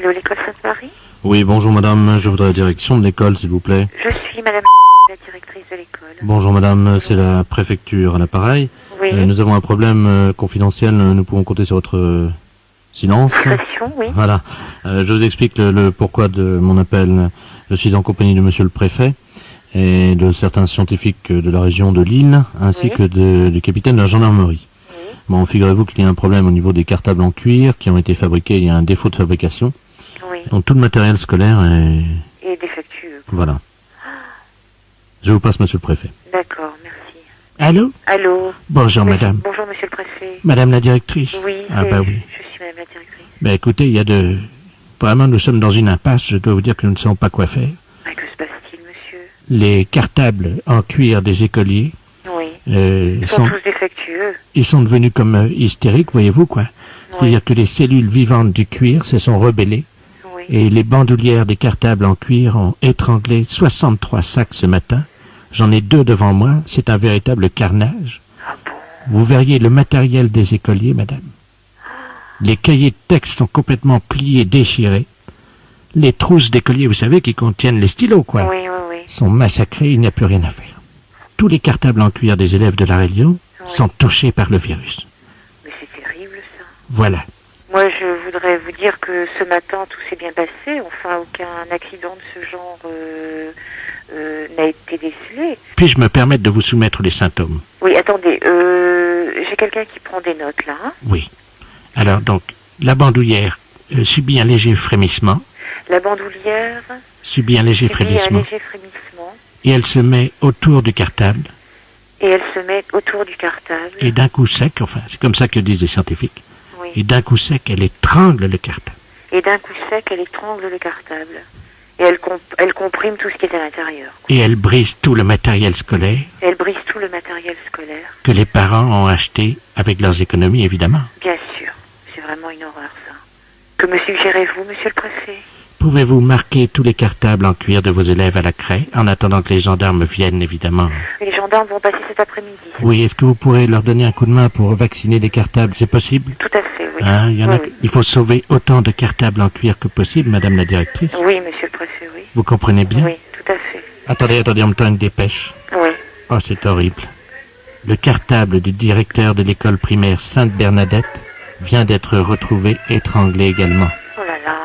Allô, l'école Sainte-Marie? Oui, bonjour madame, je voudrais la direction de l'école s'il vous plaît. Je suis madame la directrice de l'école. Bonjour madame, c'est la préfecture à l'appareil. Oui. Nous avons un problème confidentiel, nous pouvons compter sur votre silence. Discrétion, oui. Voilà, je vous explique le pourquoi de mon appel. Je suis en compagnie de monsieur le préfet et de certains scientifiques de la région de Lille, ainsi Oui. que du capitaine de la gendarmerie. Oui. Bon, figurez-vous qu'il y a un problème au niveau des cartables en cuir qui ont été fabriqués, il y a un défaut de fabrication. Oui. Donc tout le matériel scolaire est... Et défectueux. Voilà. Je vous passe monsieur le préfet. D'accord, merci. Allô? Allô? Bonjour madame. Bonjour monsieur le préfet. Madame la directrice. Oui, Ah bah oui. je suis madame la directrice. Ben écoutez, il y a de... Vraiment, nous sommes dans une impasse, je dois vous dire que nous ne savons pas quoi faire. Ah, que se passe-t-il, monsieur? Les cartables en cuir des écoliers Oui. Ils sont sont, tous défectueux. ils sont devenus comme hystériques, voyez-vous quoi. C'est-à-dire que les cellules vivantes du cuir se sont rebellées Oui. et les bandoulières des cartables en cuir ont étranglé 63 sacs ce matin. J'en ai 2 devant moi, c'est un véritable carnage. Ah bon? Vous verriez le matériel des écoliers, madame. Les cahiers de texte sont complètement pliés, déchirés. Les trousses d'écoliers, vous savez, qui contiennent les stylos, quoi, Oui, oui, oui. sont massacrées, il n'y a plus rien à faire. Tous les cartables en cuir des élèves de la Réunion sont touchés par le virus. Mais c'est terrible, ça. Voilà. Moi, je voudrais vous dire que ce matin, tout s'est bien passé. Enfin, aucun accident de ce genre n'a été décelé. Puis-je me permettre de vous soumettre les symptômes? Oui, attendez. J'ai quelqu'un qui prend des notes, là. Hein. Oui. Alors, donc, la bandoulière subit un léger frémissement, La bandoulière subit un léger subit un frémissement, léger frémissement. et elle se met autour du cartable, Et elle se met autour du cartable. et d'un coup sec, enfin, c'est comme ça que disent les scientifiques, Oui. et d'un coup sec, elle étrangle le cartable. Et d'un coup sec, elle étrangle le cartable. Et elle comprime tout ce qui est à l'intérieur. Et elle brise tout le matériel scolaire Et elle brise tout le matériel scolaire. que les parents ont acheté avec leurs économies, évidemment. Bien sûr. C'est vraiment une horreur, ça. Que me suggérez-vous, monsieur le préfet? Pouvez-vous marquer tous les cartables en cuir de vos élèves à la craie, en attendant que les gendarmes viennent, évidemment? Les gendarmes vont passer cet après-midi. Oui, est-ce que vous pourrez leur donner un coup de main pour vacciner les cartables? C'est possible? Tout à fait, oui. Hein, il y en a... Oui, Il faut sauver autant de cartables en cuir que possible, madame la directrice. oui, monsieur le préfet, oui. Vous comprenez bien? Oui, tout à fait. Attendez, on me tend une dépêche. Oui. Oh, c'est horrible. Le cartable du directeur de l'école primaire Sainte-Bernadette vient d'être retrouvé étranglé également. Oh là là.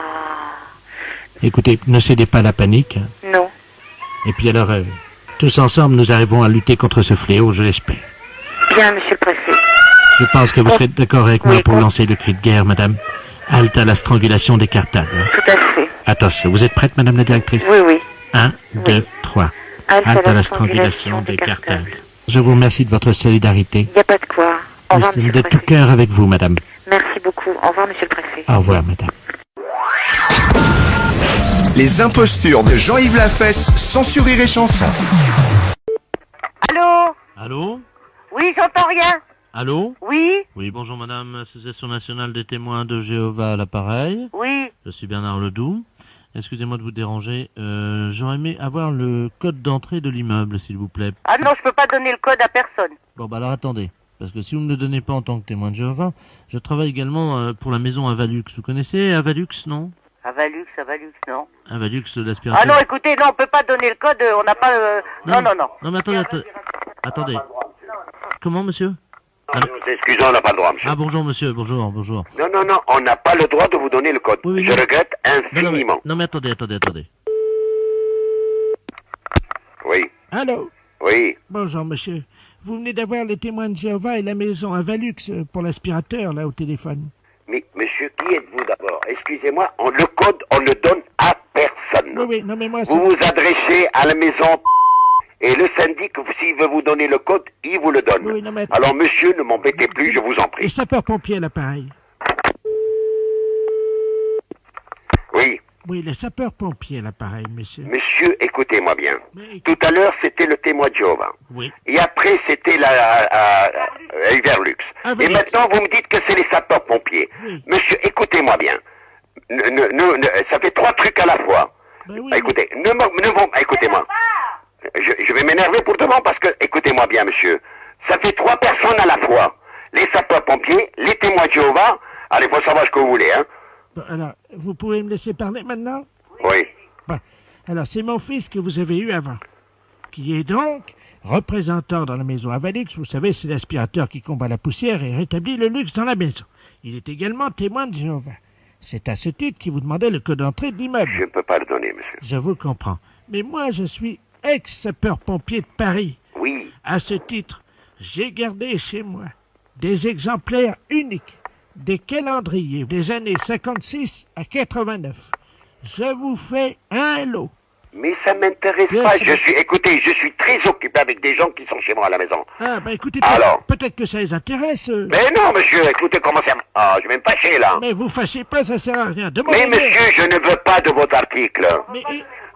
Écoutez, ne cédez pas à la panique. Non. Et puis alors, tous ensemble, nous arrivons à lutter contre ce fléau, je l'espère. Bien, monsieur le préfet. Je pense que vous serez d'accord avec moi Oui, pour bon. lancer le cri de guerre, madame. Halte à la strangulation des cartables. Hein. Tout à fait. Attention, vous êtes prête, madame la directrice? Oui, oui. 1, 2, 3. Halte à la strangulation des cartables. Je vous remercie de votre solidarité. Il n'y a pas de quoi. Au Nous revoir, sommes monsieur de le tout préfet. cœur avec vous, madame. Merci beaucoup. Au revoir, monsieur le préfet. Au revoir, madame. Les impostures de Jean-Yves Lafesse, sans sourire et chanson. Allô? Allô? Oui, j'entends rien. Allô? Oui? Oui, bonjour madame, Association nationale des témoins de Jéhovah à l'appareil. Oui. Je suis Bernard Ledoux. Excusez-moi de vous déranger. J'aurais aimé avoir le code d'entrée de l'immeuble, s'il vous plaît. Ah non, je peux pas donner le code à personne. Bon, bah alors attendez. Parce que si vous ne me le donnez pas en tant que témoin de Jéhovah, je travaille également pour la maison Avalux. Vous connaissez Avalux, non? Avalux, non. Avalux, l'aspirateur. Ah non, écoutez, non, on peut pas donner le code, on n'a pas... Non, non, non. Non, mais attendez. Comment, monsieur? Nous nous excusons, on n'a pas le droit, monsieur. Ah, bonjour, monsieur, bonjour. Non, on n'a pas le droit de vous donner le code. Oui, Je non. regrette infiniment. Non, mais attendez. Oui, Allô? oui. Bonjour, monsieur. Vous venez d'avoir les témoins de Jéhovah et la maison Avalux pour l'aspirateur, là, au téléphone. Mais, monsieur, qui êtes-vous d'abord? Excusez-moi, le code, on le donne à personne. Oui, non, mais moi, c'est... Vous vous adressez à la maison et le syndic, s'il veut vous donner le code, il vous le donne. Oui, non, mais... Alors, monsieur, ne m'embêtez plus, je vous en Les prie. sapeurs-pompiers, à l'appareil. Oui. Oui, les sapeurs-pompiers, à l'appareil, monsieur. Monsieur, écoutez-moi bien. Mais- Tout à l'heure, c'était le témoin de Jéhovah. Oui. Et après, c'était Everlux. Ah, Et oui. maintenant, vous me dites que c'est les sapeurs-pompiers. Oui. Monsieur, écoutez-moi bien. Ça fait 3 trucs à la fois. Ben oui, Écoutez, écoutez-moi. Je vais m'énerver pour devant parce que, écoutez-moi bien, monsieur. Ça fait 3 personnes à la fois. Les sapeurs-pompiers, les témoins de Jéhovah. Allez, faut savoir ce que vous voulez, hein. Bon, alors, vous pouvez me laisser parler maintenant? Oui. Bon, alors c'est mon fils que vous avez eu avant, qui est donc représentant dans la maison Avalux. Vous savez, c'est l'aspirateur qui combat la poussière et rétablit le luxe dans la maison. Il est également témoin de Jéhovah. C'est à ce titre qu'il vous demandait le code d'entrée de l'immeuble. Je ne peux pas le donner, monsieur. Je vous comprends. Mais moi, je suis ex-sapeur-pompier de Paris. Oui. À ce titre, j'ai gardé chez moi des exemplaires uniques des calendriers des années 56 à 89. Je vous fais un lot. Mais ça m'intéresse Bien pas. sûr. Écoutez, je suis très occupé avec des gens qui sont chez moi à la maison. Ah, bah écoutez, Alors peut-être que ça les intéresse. Mais non, monsieur, écoutez comment ça... Ah, je vais me fâcher, là. Mais vous fâchez pas, ça sert à rien. Mais Demandez-le. monsieur, je ne veux pas de votre article. Mais,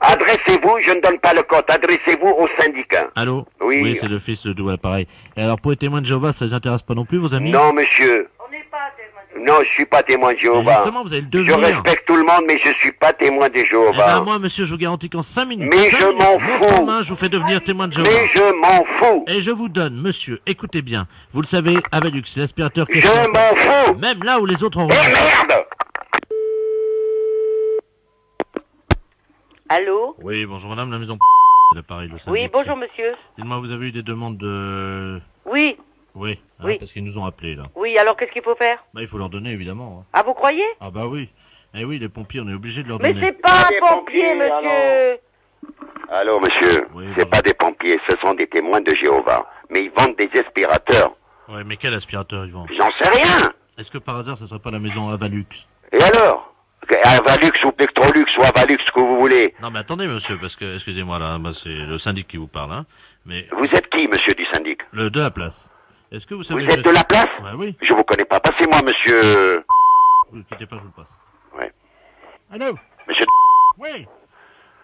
Adressez-vous, je ne donne pas le code, adressez-vous au syndicat. Allô? Oui. c'est le fils de Doux à l'appareil. Et alors, pour les témoins de Jéhovah, ça les intéresse pas non plus, vos amis? Non, monsieur. On n'est pas témoin de Non, je suis pas témoin de Mais Jéhovah. justement, vous allez le Je devenir. respecte tout le monde, mais je suis pas témoin de Eh Jéhovah. ben, moi, monsieur, je vous garantis qu'en 5 minutes. Mais 5 je minutes, m'en montre fous. en main, je vous fais devenir témoin de Jéhovah. Mais je m'en fous. Et je vous donne, monsieur, écoutez bien. Vous le savez, Avalux, c'est l'aspirateur que Je m'en fous. même là où les autres ont Eh reçu. merde! Allô? Oui, bonjour madame, la maison de l'appareil, le syndic. Oui, bonjour monsieur. Dites-moi, vous avez eu des demandes de... Oui, Oui, hein, Oui. parce qu'ils nous ont appelés, là. oui, alors qu'est-ce qu'il faut faire? Bah, il faut leur donner, évidemment. Hein. Ah, vous croyez? Ah bah oui. Eh oui, les pompiers, on est obligé de leur Mais donner. c'est pas des un pompier, pompiers, monsieur. Allô, monsieur. Oui, C'est bonjour. pas des pompiers, ce sont des témoins de Jéhovah. Mais ils vendent des aspirateurs. Ouais, mais quel aspirateur ils vendent? J'en sais rien. Est-ce que par hasard, ça serait pas la maison Avalux? Et alors? Avalux ou Plectrolux ou Avalux, ce que vous voulez. Non, mais attendez, monsieur, parce que, excusez-moi, là, bah, c'est le syndic qui vous parle, hein. Mais Vous êtes qui, monsieur du syndic? le de la place. Est-ce que vous savez... Vous êtes de la place? Ouais, oui. Je vous connais pas. Passez-moi, monsieur... Vous ne quittez pas, je vous le passe. allô? Monsieur... Oui.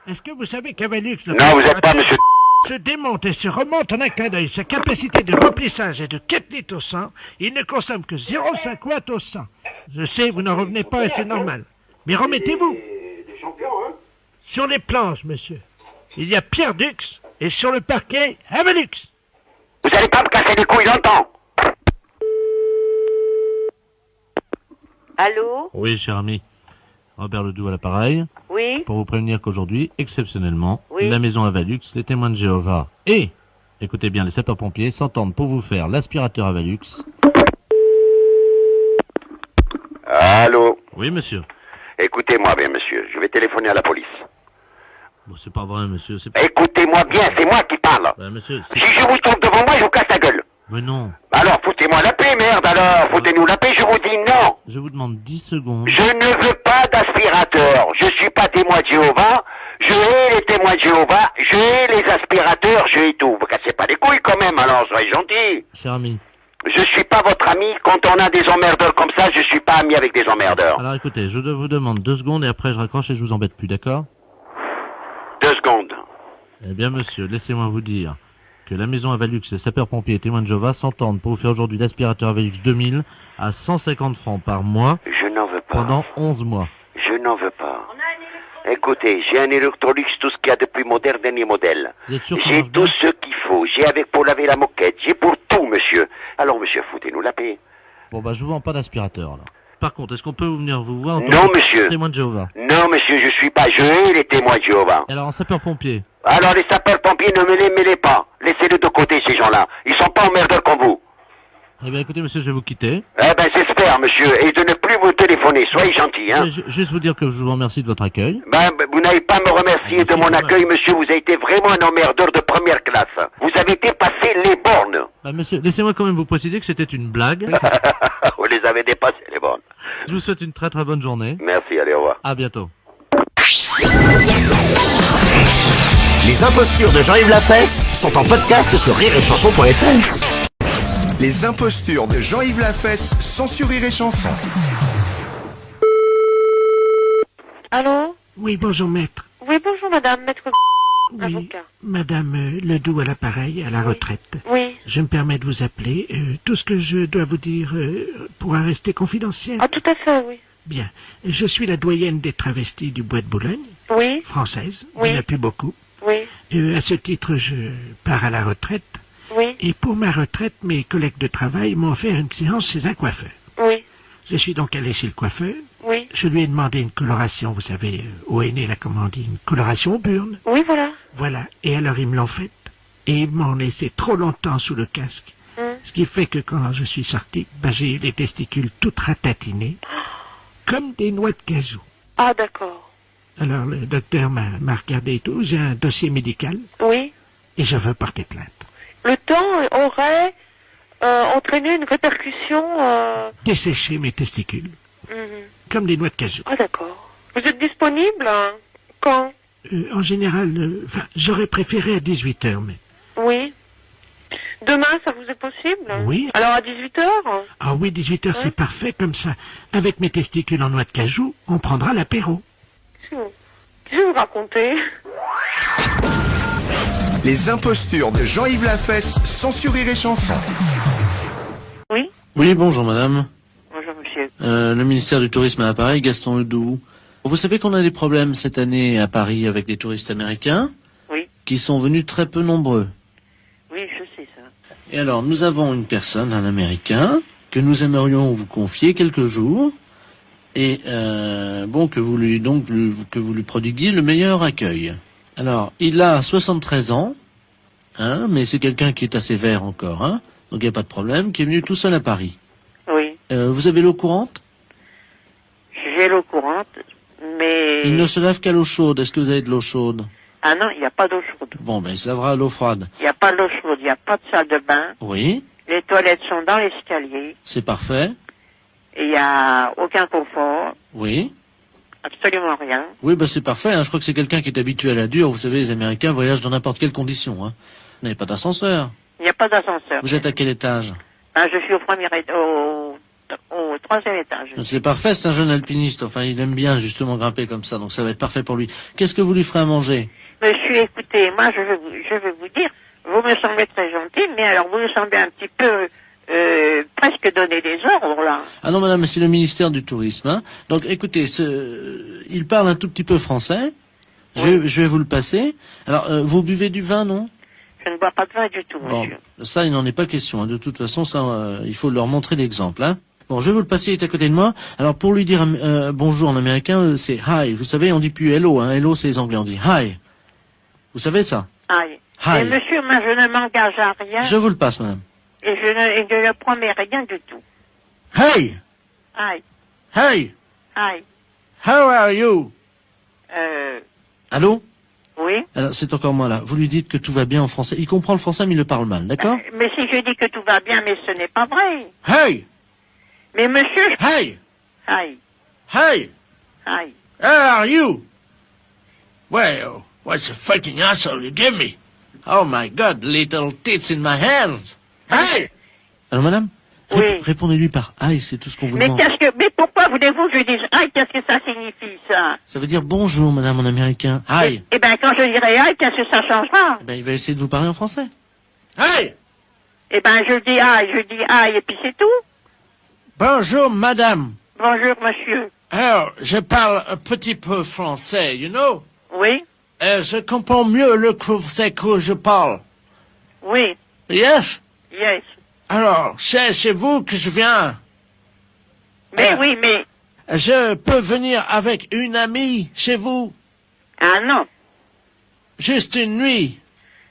Est-ce que vous savez qu'Avalux... le Non, vous êtes pas préparateur, monsieur... se démonte et se remonte en un clin d'œil. Sa capacité de remplissage est de 4 litres au 100. Il ne consomme que 0,5 watts au 100. Je sais, vous n'en revenez pas et c'est normal. Mais remettez-vous. Des champions, hein? Sur les planches, monsieur, il y a Pierre Dux et sur le parquet, Avalux. Vous allez pas me casser les couilles longtemps. Allô? Oui, cher ami. Robert Ledoux à l'appareil. Oui? Pour vous prévenir qu'aujourd'hui, exceptionnellement, Oui. la maison Avalux, les témoins de Jéhovah et, écoutez bien, les sapeurs-pompiers s'entendent pour vous faire l'aspirateur Avalux. Allô? Oui, monsieur. Écoutez-moi bien, monsieur. Je vais téléphoner à la police. Bon, c'est pas vrai, monsieur. C'est pas... Écoutez-moi bien, c'est moi qui parle. Bah, monsieur, c'est... Si je vous trouve devant moi, je vous casse la gueule. Mais non. Alors, foutez-moi la paix, merde, alors. Foutez-nous la paix, je vous dis non. Je vous demande 10 secondes. Je ne veux pas d'aspirateur. Je suis pas témoin de Jéhovah. Je hais les témoins de Jéhovah. Je hais les aspirateurs. Je hais tout. Vous cassez pas les couilles quand même, alors soyez gentils. Cher ami. Je suis pas votre ami. Quand on a des emmerdeurs comme ça, je suis pas ami avec des emmerdeurs. Alors écoutez, je vous demande 2 secondes et après je raccroche et je vous embête plus, d'accord? 2 secondes. Eh bien, monsieur, laissez-moi vous dire que la maison Avalux et sapeurs-pompiers et témoins de Jéhovah s'entendent pour vous faire aujourd'hui l'aspirateur Avalux 2000 à 150 francs par mois Je n'en veux pas. pendant 11 mois. Je n'en veux pas. Écoutez, j'ai un Electrolux, tout ce qu'il y a de plus moderne, dernier modèle. Vous êtes sûr qu'on J'ai marche tout bien? ce qu'il faut. J'ai avec pour laver la moquette. J'ai pour tout, monsieur. Alors, monsieur, foutez-nous la paix. Bon, bah, je vous vends pas d'aspirateur, alors. Par contre, est-ce qu'on peut venir vous voir en tant Non, que monsieur. témoin de Jéhovah? Non, monsieur, je suis pas. Je hais les témoins de Jéhovah. Et alors, en sapeur-pompier? Alors, les sapeurs-pompiers, ne me les mêlez pas. Laissez-les de côté, ces gens-là. Ils sont pas emmerdeurs comme vous. Eh bien, écoutez, monsieur, je vais vous quitter. Eh ben, j'espère, monsieur. Et de ne plus vous téléphoner. Soyez gentil, hein. Juste vous dire que je vous remercie de votre accueil. Ben, vous n'avez pas à me remercier Ah, de si, mon quand même. accueil, monsieur. Vous avez été vraiment un emmerdeur de première classe. Vous avez dépassé les bornes. Bah, monsieur, laissez-moi quand même vous préciser que c'était une blague. Vous les avez dépassées, les bornes. Je vous souhaite une très très bonne journée. Merci, allez, au revoir. À bientôt. Les impostures de Jean-Yves Lafesse sont en podcast sur rireetchanson.fr. Les impostures de Jean-Yves Lafesse sont sur Rire et Chanson. Allô? Oui, bonjour maître. Oui, bonjour madame, maître Oui, avocat. madame Ledoux à l'appareil, à la retraite. Oui. Je me permets de vous appeler. Tout ce que je dois vous dire pourra rester confidentiel. Ah, tout à fait, oui. Bien. Je suis la doyenne des travestis du Bois de Boulogne, Oui, française. Oui. Il n'y en a plus beaucoup. oui, À ce titre, je pars à la retraite. oui, Et pour ma retraite, mes collègues de travail m'ont offert une séance chez un coiffeur. oui, Je suis donc allé chez le coiffeur. oui, je lui ai demandé une coloration, vous savez, ONE l'a commandé, une coloration burne. Oui, voilà. Voilà, et alors ils me l'ont faite. Et ils m'ont laissé trop longtemps sous le casque. Ce qui fait que quand je suis sorti, j'ai eu les testicules toutes ratatinés, comme des noix de cajou. Ah, d'accord. Alors le docteur m'a regardé et tout, j'ai un dossier médical, Oui. et je veux porter plainte. Le temps aurait entraîné une répercussion... Dessécher mes testicules, comme des noix de cajou. Ah, d'accord. Vous êtes disponible quand? En général, j'aurais préféré à 18h, mais... Oui. Demain, ça vous est possible? Oui. Alors à 18h? Ah oui, 18h, c'est parfait, comme ça. Avec mes testicules en noix de cajou, on prendra l'apéro. Qu'est-ce que vous racontez? Les impostures de Jean-Yves Lafesse sont sur Rire et Chanson. Oui. Oui, bonjour madame. Bonjour, monsieur. Le ministère du Tourisme à Paris, Gaston Ledoux. Vous savez qu'on a des problèmes cette année à Paris avec les touristes américains? Oui. Qui sont venus très peu nombreux. Oui, je sais ça. Et alors, nous avons une personne, un Américain, que nous aimerions vous confier quelques jours, et que vous lui prodiguiez le meilleur accueil. Alors, il a 73 ans, mais c'est quelqu'un qui est assez vert encore, donc il n'y a pas de problème, qui est venu tout seul à Paris. Oui. Vous avez l'eau courante? J'ai l'eau courante, mais... Il ne se lave qu'à l'eau chaude. Est-ce que vous avez de l'eau chaude? Ah non, il n'y a pas d'eau chaude. Bon, ben, il se lavera à l'eau froide. Il n'y a pas d'eau chaude, il n'y a pas de salle de bain. Oui, Les toilettes sont dans l'escalier. c'est parfait. Et il n'y a aucun confort. Oui. Absolument rien. Oui, ben c'est parfait. Je crois que c'est quelqu'un qui est habitué à la dure. Vous savez, les Américains voyagent dans n'importe quelle condition. Vous n'avez pas d'ascenseur. Il n'y a pas d'ascenseur. Vous êtes à quel étage? Je suis au troisième étage. C'est parfait, c'est un jeune alpiniste. Enfin, il aime bien justement grimper comme ça, donc ça va être parfait pour lui. Qu'est-ce que vous lui ferez à manger? Monsieur, écoutez, moi je veux vous dire, vous me semblez très gentil, mais alors vous me semblez un petit peu presque donner des ordres là. Ah non, madame, c'est le ministère du Tourisme. Donc, écoutez, il parle un tout petit peu français. Oui. Je vais vous le passer. Alors, vous buvez du vin, non? Je ne bois pas de vin du tout, Bon, monsieur. ça, il n'en est pas question. De toute façon, ça, il faut leur montrer l'exemple. Bon, je vais vous le passer, il est à côté de moi. Alors, pour lui dire bonjour en américain, c'est hi. Vous savez, on dit plus hello. Hello, c'est les Anglais, on dit hi. Vous savez ça? Aïe. Hi. Mais monsieur, moi je ne m'engage à rien Je vous le passe, madame. et je ne promets rien du tout. Hey! Aïe, Hey! aïe. How are you? Allô? Oui. Alors, c'est encore moi, là. Vous lui dites que tout va bien en français. Il comprend le français, mais il le parle mal, d'accord? Mais si je dis que tout va bien, mais ce n'est pas vrai. Hey! Mais monsieur, Hey! aïe, Hey! aïe. How are you? Well, what's a fucking asshole you give me? Oh my God, little tits in my hands. Hey! Alors madame, Oui. répondez-lui par aïe, c'est tout ce qu'on vous Mais demande. mais pourquoi voulez-vous que je dise aïe, qu'est-ce que ça signifie ça? Ça veut dire bonjour madame en américain. Aïe. Eh ben quand je dirai aïe, qu'est-ce que ça changera? Eh ben, il va essayer de vous parler en français. Aïe! Eh ben je dis aïe, et puis c'est tout. Bonjour madame. Bonjour monsieur. Alors, je parle un petit peu français, you know? Oui, Je comprends mieux le français que je parle. oui, Yes? yes. Alors, c'est chez vous que je viens. Mais oui, mais... Je peux venir avec une amie chez vous? Ah non. Juste une nuit?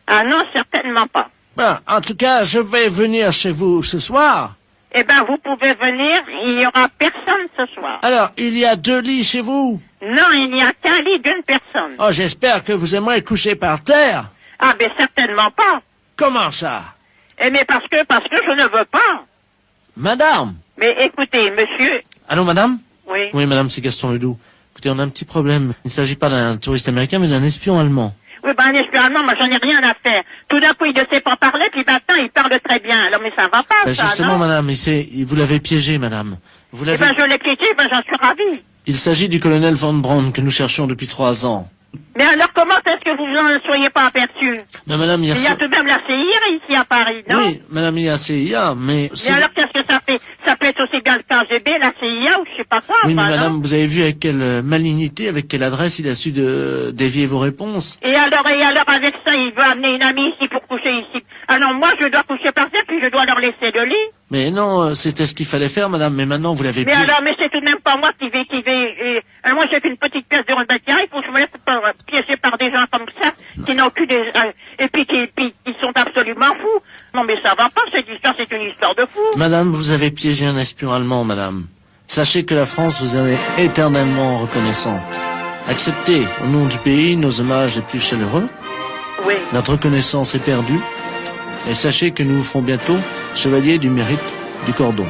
Ah non, certainement pas. Ben, en tout cas, je vais venir chez vous ce soir. Eh ben vous pouvez venir, il n'y aura personne ce soir. Alors, il y a 2 lits chez vous? Non, il n'y a qu'un lit d'une personne. Oh, j'espère que vous aimerez coucher par terre. Ah ben certainement pas. Comment ça? Eh mais parce que je ne veux pas. Madame? Mais écoutez, monsieur... Allô, madame? Oui. Oui, madame, c'est Gaston Ledoux. Écoutez, on a un petit problème. Il ne s'agit pas d'un touriste américain, mais d'un espion allemand. Oui, ben un espion allemand, moi j'en ai rien à faire. Tout d'un coup, il ne sait pas parler, puis maintenant, il parle très bien. Alors, mais ça va pas, Ben, ça, justement, non? madame, vous l'avez piégé, madame. Vous Eh l'avez... ben je l'ai piégé, ben j'en suis ravi. Il s'agit du colonel Von Braun que nous cherchions depuis 3 ans. Mais alors, comment est-ce que vous n'en soyez pas aperçu? Mais madame, Il y a tout de même la CIA ici à Paris, non? Oui, madame, il y a CIA, mais... Mais alors, qu'est-ce que ça fait? Ça peut être aussi bien le KGB, la CIA ou je sais pas quoi, Oui, mais enfin, madame, non? vous avez vu avec quelle malignité, avec quelle adresse il a su dévier vos réponses. Et alors, avec ça, il veut amener une amie ici pour coucher ici. Alors, moi, je dois coucher par terre, puis je dois leur laisser le lit. Mais non, c'était ce qu'il fallait faire, madame, mais maintenant vous l'avez Mais plus. alors, mais c'est tout de même pas moi qui vais, alors moi j'ai fait une petite pièce de rebâtiment, il faut que je me laisse pas piéger par des gens comme ça, qui n'ont aucune et puis qui sont absolument fous. Non mais ça va pas, cette histoire, c'est une histoire de fou. Madame, vous avez piégé un espion allemand, madame. Sachez que la France vous en est éternellement reconnaissante. Acceptez, au nom du pays, nos hommages les plus chaleureux. Oui. Notre reconnaissance est perdue. Et sachez que nous vous ferons bientôt chevalier du mérite du cordon.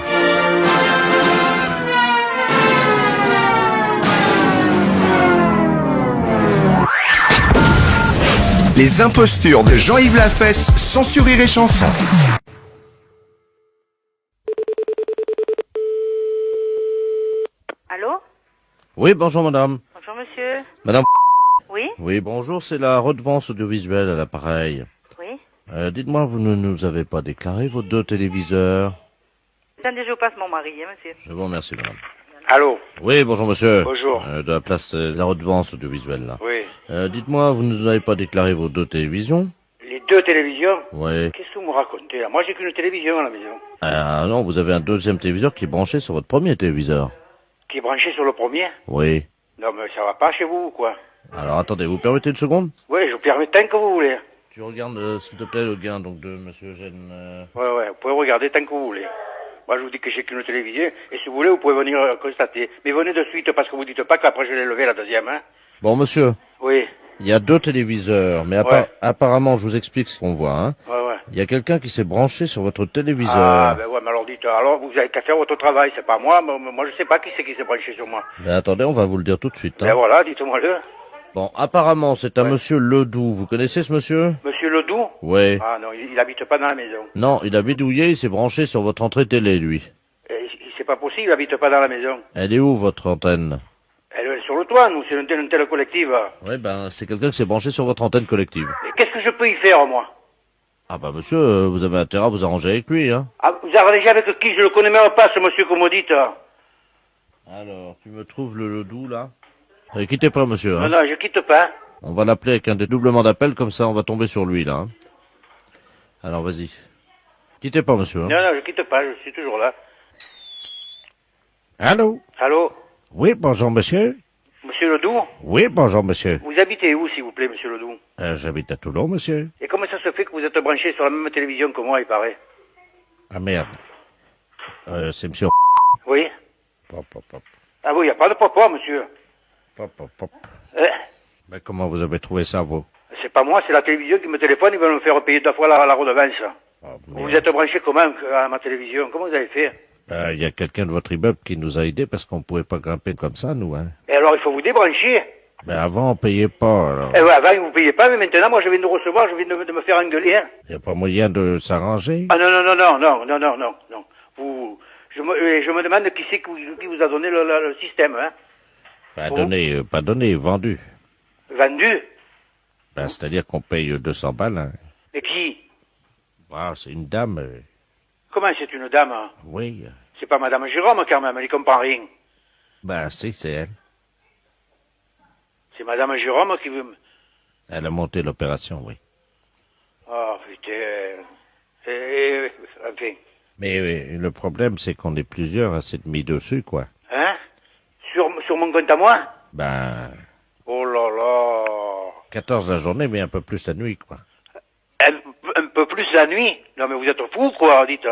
Les impostures de Jean-Yves Lafesse, sans sur Rire et Chanson. Allô? Oui, bonjour madame. Bonjour monsieur. Madame. Oui? Oui, bonjour, c'est la redevance audiovisuelle à l'appareil. Oui? Dites-moi, vous ne nous avez pas déclaré vos 2 téléviseurs? Attendez, je passe mon mari, hein, monsieur. Je vous remercie madame. Allô? Oui, bonjour monsieur. Bonjour. De la place de la redevance audiovisuelle là. Oui. Dites-moi, vous ne nous avez pas déclaré vos 2 télévisions? Les 2 télévisions? Oui. Qu'est-ce que vous me racontez là? Moi j'ai qu'une télévision à la maison. Ah non, vous avez un 2e téléviseur qui est branché sur votre premier téléviseur. Qui est branché sur le premier? Oui. Non mais ça va pas chez vous ou quoi? Alors attendez, vous permettez une seconde? Oui, je vous permets tant que vous voulez. Tu regardes, s'il te plaît, le gain donc de monsieur Eugène. Ouais, vous pouvez regarder tant que vous voulez. Moi, je vous dis que j'ai qu'une télévision, et si vous voulez, vous pouvez venir constater. Mais venez de suite, parce que vous dites pas qu'après je l'ai levé la deuxième, hein. Bon monsieur, Oui, il y a 2 téléviseurs, mais Ouais. apparemment, je vous explique ce qu'on voit, hein. ouais. Il y a quelqu'un qui s'est branché sur votre téléviseur. Ah, ben ouais, mais alors dites, alors vous avez qu'à faire votre travail, c'est pas moi, moi je sais pas qui c'est qui s'est branché sur moi. Mais attendez, on va vous le dire tout de suite. Ben Hein. voilà, dites-moi-le. Bon, apparemment, c'est un monsieur Ledoux. Vous connaissez ce monsieur? Monsieur Ledoux? Oui. Ah non, il habite pas dans la maison. Non, il a bidouillé, il s'est branché sur votre entrée télé, lui. C'est pas possible, il habite pas dans la maison. Elle est où, votre antenne? Elle est sur le toit, nous, c'est une telle collective. Oui, ben, c'est quelqu'un qui s'est branché sur votre antenne collective. Et qu'est-ce que je peux y faire, moi? Ah bah, monsieur, vous avez intérêt à vous arranger avec lui, hein. Ah, vous arrangez avec qui? Je le connais même pas, ce monsieur que vous dites. Alors, tu me trouves le Ledoux, là? Quittez pas, monsieur, hein. Non, je quitte pas. On va l'appeler avec un dédoublement d'appel, comme ça on va tomber sur lui, là. Hein. Alors, vas-y. Quittez pas, monsieur. Hein. Non, je quitte pas, je suis toujours là. Allô? Allô? Oui, bonjour, monsieur. Monsieur Ledoux? Oui, bonjour, monsieur. Vous habitez où, s'il vous plaît, monsieur Ledoux? J'habite à Toulon, monsieur. Et comment ça se fait que vous êtes branché sur la même télévision que moi, il paraît? Ah, merde. C'est monsieur... Oui? Pop, pop, pop. Ah oui, il n'y a pas de papa, monsieur. Pop, pop, pop. Eh, Ben, comment vous avez trouvé ça, vous? c'est pas moi, c'est la télévision qui me téléphone, ils veulent me faire payer 2 fois la redevance. Oh, Vous merde. êtes branché comment à ma télévision? Comment vous avez fait? Il y a quelqu'un de votre immeuble qui nous a aidés parce qu'on pouvait pas grimper comme ça, nous, hein. Et alors, il faut vous débrancher. Mais avant, on payait pas, alors. Eh ouais, avant, vous payez pas, mais maintenant, moi, je viens de recevoir, je viens de me faire engueuler, hein. Il n'y a pas moyen de s'arranger? Ah non. Je me demande qui c'est qui vous a donné le système, hein. Pas donné, vendu. Vendu? Ben, c'est-à-dire qu'on paye 200 balles, hein. Mais qui? Ah, c'est une dame, Comment c'est une dame? Hein? oui. C'est pas Madame Jérôme, quand même, elle y comprend rien. Ben, si, c'est elle. C'est Madame Jérôme qui veut... Elle a monté l'opération, oui. Oh, putain... enfin... Mais le problème, c'est qu'on est plusieurs à s'être mis dessus, quoi. Hein? Sur mon compte à moi? Ben, Oh là là... 14 la journée, mais un peu plus la nuit, quoi. Un peu plus la nuit? Non mais vous êtes fous, quoi, dites.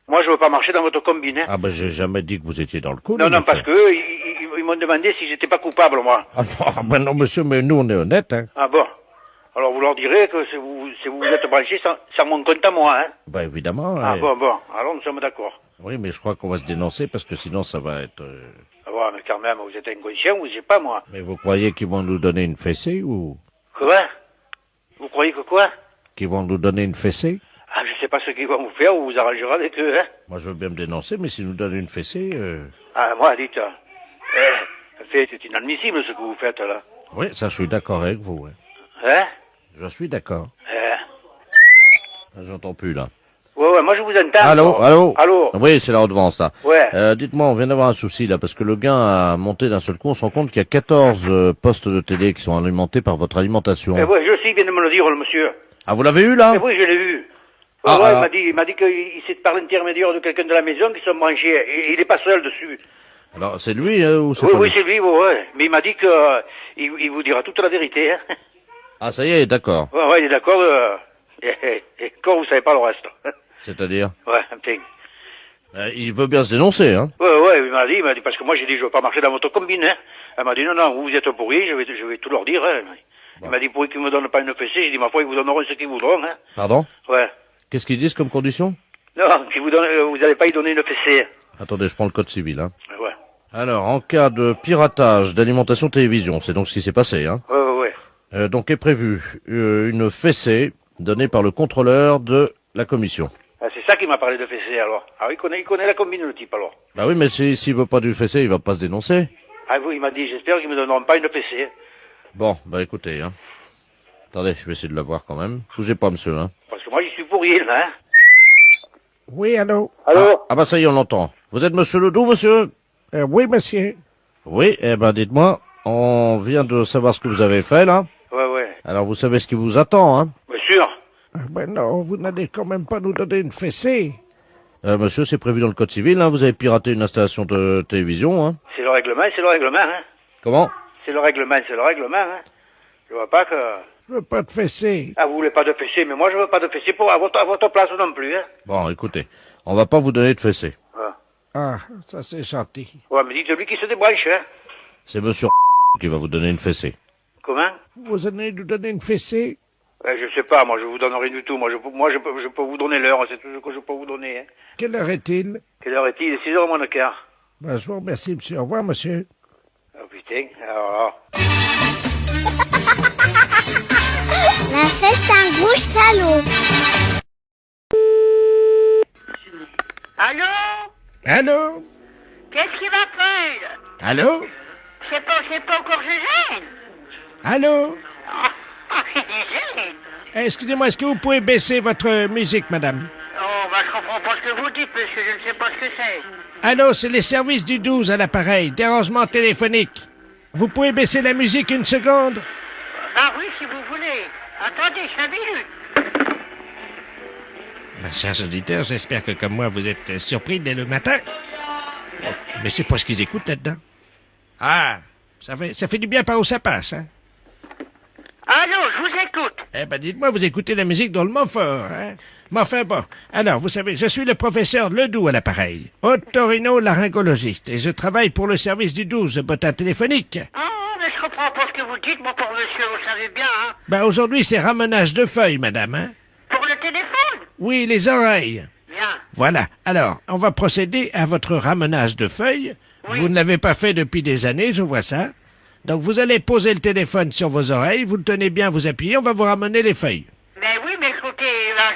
Moi, je veux pas marcher dans votre combine, hein. Ah ben, j'ai jamais dit que vous étiez dans le coup. Non, monsieur. parce que ils m'ont demandé si j'étais pas coupable, moi. Ah non, ben non, monsieur, mais nous, on est honnêtes, hein. Ah bon? Alors vous leur direz que si vous êtes branchés sans mon compte à moi, hein. Ben, évidemment. Ah bon. Alors nous sommes d'accord. Oui, mais je crois qu'on va se dénoncer parce que sinon, ça va être... Ah bon, mais quand même, vous êtes inconscient, vous, je sais pas, moi. Mais vous croyez qu'ils vont nous donner une fessée ou... Quoi? Vous croyez que quoi? Qu'ils vont nous donner une fessée? Ah, je sais pas ce qu'ils vont vous faire, vous vous arrangerez avec eux, hein. Moi, je veux bien me dénoncer, mais s'ils nous donnent une fessée... Ah, moi, dites, c'est inadmissible ce que vous faites, là. Oui, ça, je suis d'accord avec vous, ouais. Hein? Je suis d'accord. J'entends plus, là. Ouais, moi je vous entends. Allô? Oui, c'est la redevance, là. Ouais. Dites-moi, on vient d'avoir un souci, là, parce que le gain a monté d'un seul coup. On se rend compte qu'il y a 14 postes de télé qui sont alimentés par votre alimentation. Ouais, je sais, il vient de me le dire, le monsieur. Ah, vous l'avez eu, là? Oui, je l'ai vu. Ah, ouais, alors... il m'a dit qu'il s'est par l'intermédiaire de quelqu'un de la maison qui sont branchés. Et il est pas seul dessus. Alors, c'est lui, ou c'est Oui, pas oui, lui? c'est lui, ouais. Mais il m'a dit que il vous dira toute la vérité, hein. Ah, ça y est, d'accord. Ouais, il est d'accord. Et quand vous savez pas le reste. C'est-à-dire? Ouais, un petit. Il veut bien se dénoncer, hein? Ouais, il m'a dit, parce que moi j'ai dit, je veux pas marcher dans votre combine, hein. Elle m'a dit, non, vous êtes pourri, je vais tout leur dire, hein. Il m'a dit, pourri qu'ils me donnent pas une fessée, j'ai dit, ma foi, ils vous donneront ce qu'ils voudront, hein. Pardon? Ouais. Qu'est-ce qu'ils disent comme condition? Non, vous allez pas y donner une fessée. Attendez, je prends le code civil, hein. Ouais. Alors, en cas de piratage d'alimentation télévision, c'est donc ce qui s'est passé, hein? Ouais. Donc est prévu une fessée donnée par le contrôleur de la commission. Ah, c'est ça qui m'a parlé de fessée, alors. Ah oui, il connaît la combine, le type, alors. Bah oui, mais s'il veut pas du fessée, il va pas se dénoncer. Ah oui, il m'a dit, j'espère qu'ils me donneront pas une fessée. Bon, bah écoutez, hein. Attendez, je vais essayer de la voir quand même. Bougez pas, monsieur, hein. Parce que moi, j'y suis pour rien, hein. Oui, allô? Allô? Ah bah ça y est, on l'entend. Vous êtes monsieur Ledoux, monsieur? Oui, monsieur. Oui, eh ben dites-moi, on vient de savoir ce que vous avez fait, là. Ouais. Alors vous savez ce qui vous attend, hein? Bien sûr. Ben non, vous n'allez quand même pas nous donner une fessée. Monsieur, c'est prévu dans le code civil, hein. Vous avez piraté une installation de télévision, hein. C'est le règlement, hein. Comment? C'est le règlement, hein. Je vois pas que... Je veux pas de fessée. Ah, vous voulez pas de fessée, mais moi je veux pas de fessée à votre place non plus, hein. Bon, écoutez, on va pas vous donner de fessée. Ah, ça c'est gentil. Ouais, mais dites-lui qui se débranche, hein. C'est monsieur qui va vous donner une fessée. Comment? Vous allez nous donner une fessée? Je sais pas, moi je vous donne rien du tout. Moi je peux vous donner l'heure, c'est tout ce que je peux vous donner, hein. Quelle heure est-il? Quelle heure est-il? Il est 6h moins le quart. Ben, je vous remercie, monsieur. Au revoir, monsieur. Oh putain, alors... La fête, c'est un gros salaud. Allô? Allô? Qu'est-ce qui m'appelle? Allô? C'est pas encore Gégène? Allô? C'est Gégène. Excusez-moi, est-ce que vous pouvez baisser votre musique, madame? Oh, je comprends pas ce que vous dites, monsieur, je ne sais pas ce que c'est. Allô, c'est les services du 12 à l'appareil. Dérangement téléphonique. Vous pouvez baisser la musique une seconde? Ah oui, si vous voulez. Attendez, 5 minutes. Chers auditeurs, j'espère que comme moi, vous êtes surpris dès le matin. Mais c'est pas ce qu'ils écoutent là-dedans. Ah, ça fait du bien par où ça passe, hein? Allô, je vous écoute. Eh ben, dites-moi, vous écoutez la musique drôlement fort, hein? Mais enfin bon. Alors, vous savez, je suis le professeur Ledoux à l'appareil. Otorino-laryngologiste. Et je travaille pour le service du 12, bottin téléphonique. Ah, mais je comprends pas ce que vous dites, mon pauvre monsieur, vous savez bien, hein. Ben, aujourd'hui, c'est ramenage de feuilles, madame, hein? Pour le téléphone? Oui, les oreilles. Bien. Voilà. Alors, on va procéder à votre ramenage de feuilles. Oui. Vous ne l'avez pas fait depuis des années, je vois ça. Donc, vous allez poser le téléphone sur vos oreilles, vous le tenez bien, vous appuyez, on va vous ramener les feuilles. Mais oui, mais écoutez,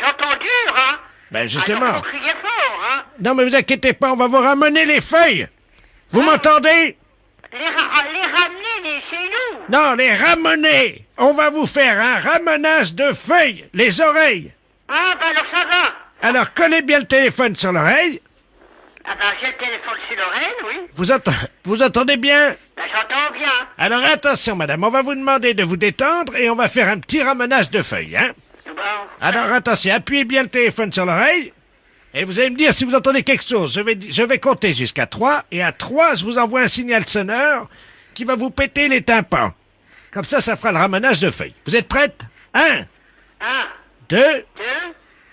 j'entends dur, hein. Ben, justement. Alors, vous criez fort, hein. Non, mais vous inquiétez pas, on va vous ramener les feuilles. Vous m'entendez? Les ramener chez nous. Non, les ramener. On va vous faire un ramenage de feuilles, les oreilles. Ah, alors ça va. Alors, collez bien le téléphone sur l'oreille. Ah j'ai le téléphone sur l'oreille, oui. Vous entendez bien? J'entends bien. Alors, attention, madame, on va vous demander de vous détendre et on va faire un petit ramenage de feuilles, hein? Bon. Alors, attention, appuyez bien le téléphone sur l'oreille. Et vous allez me dire si vous entendez quelque chose. Je vais compter jusqu'à 3. Et à 3, je vous envoie un signal sonore qui va vous péter les tympans. Comme ça fera le ramenage de feuilles. Vous êtes prête? 1, 1, 2, 2,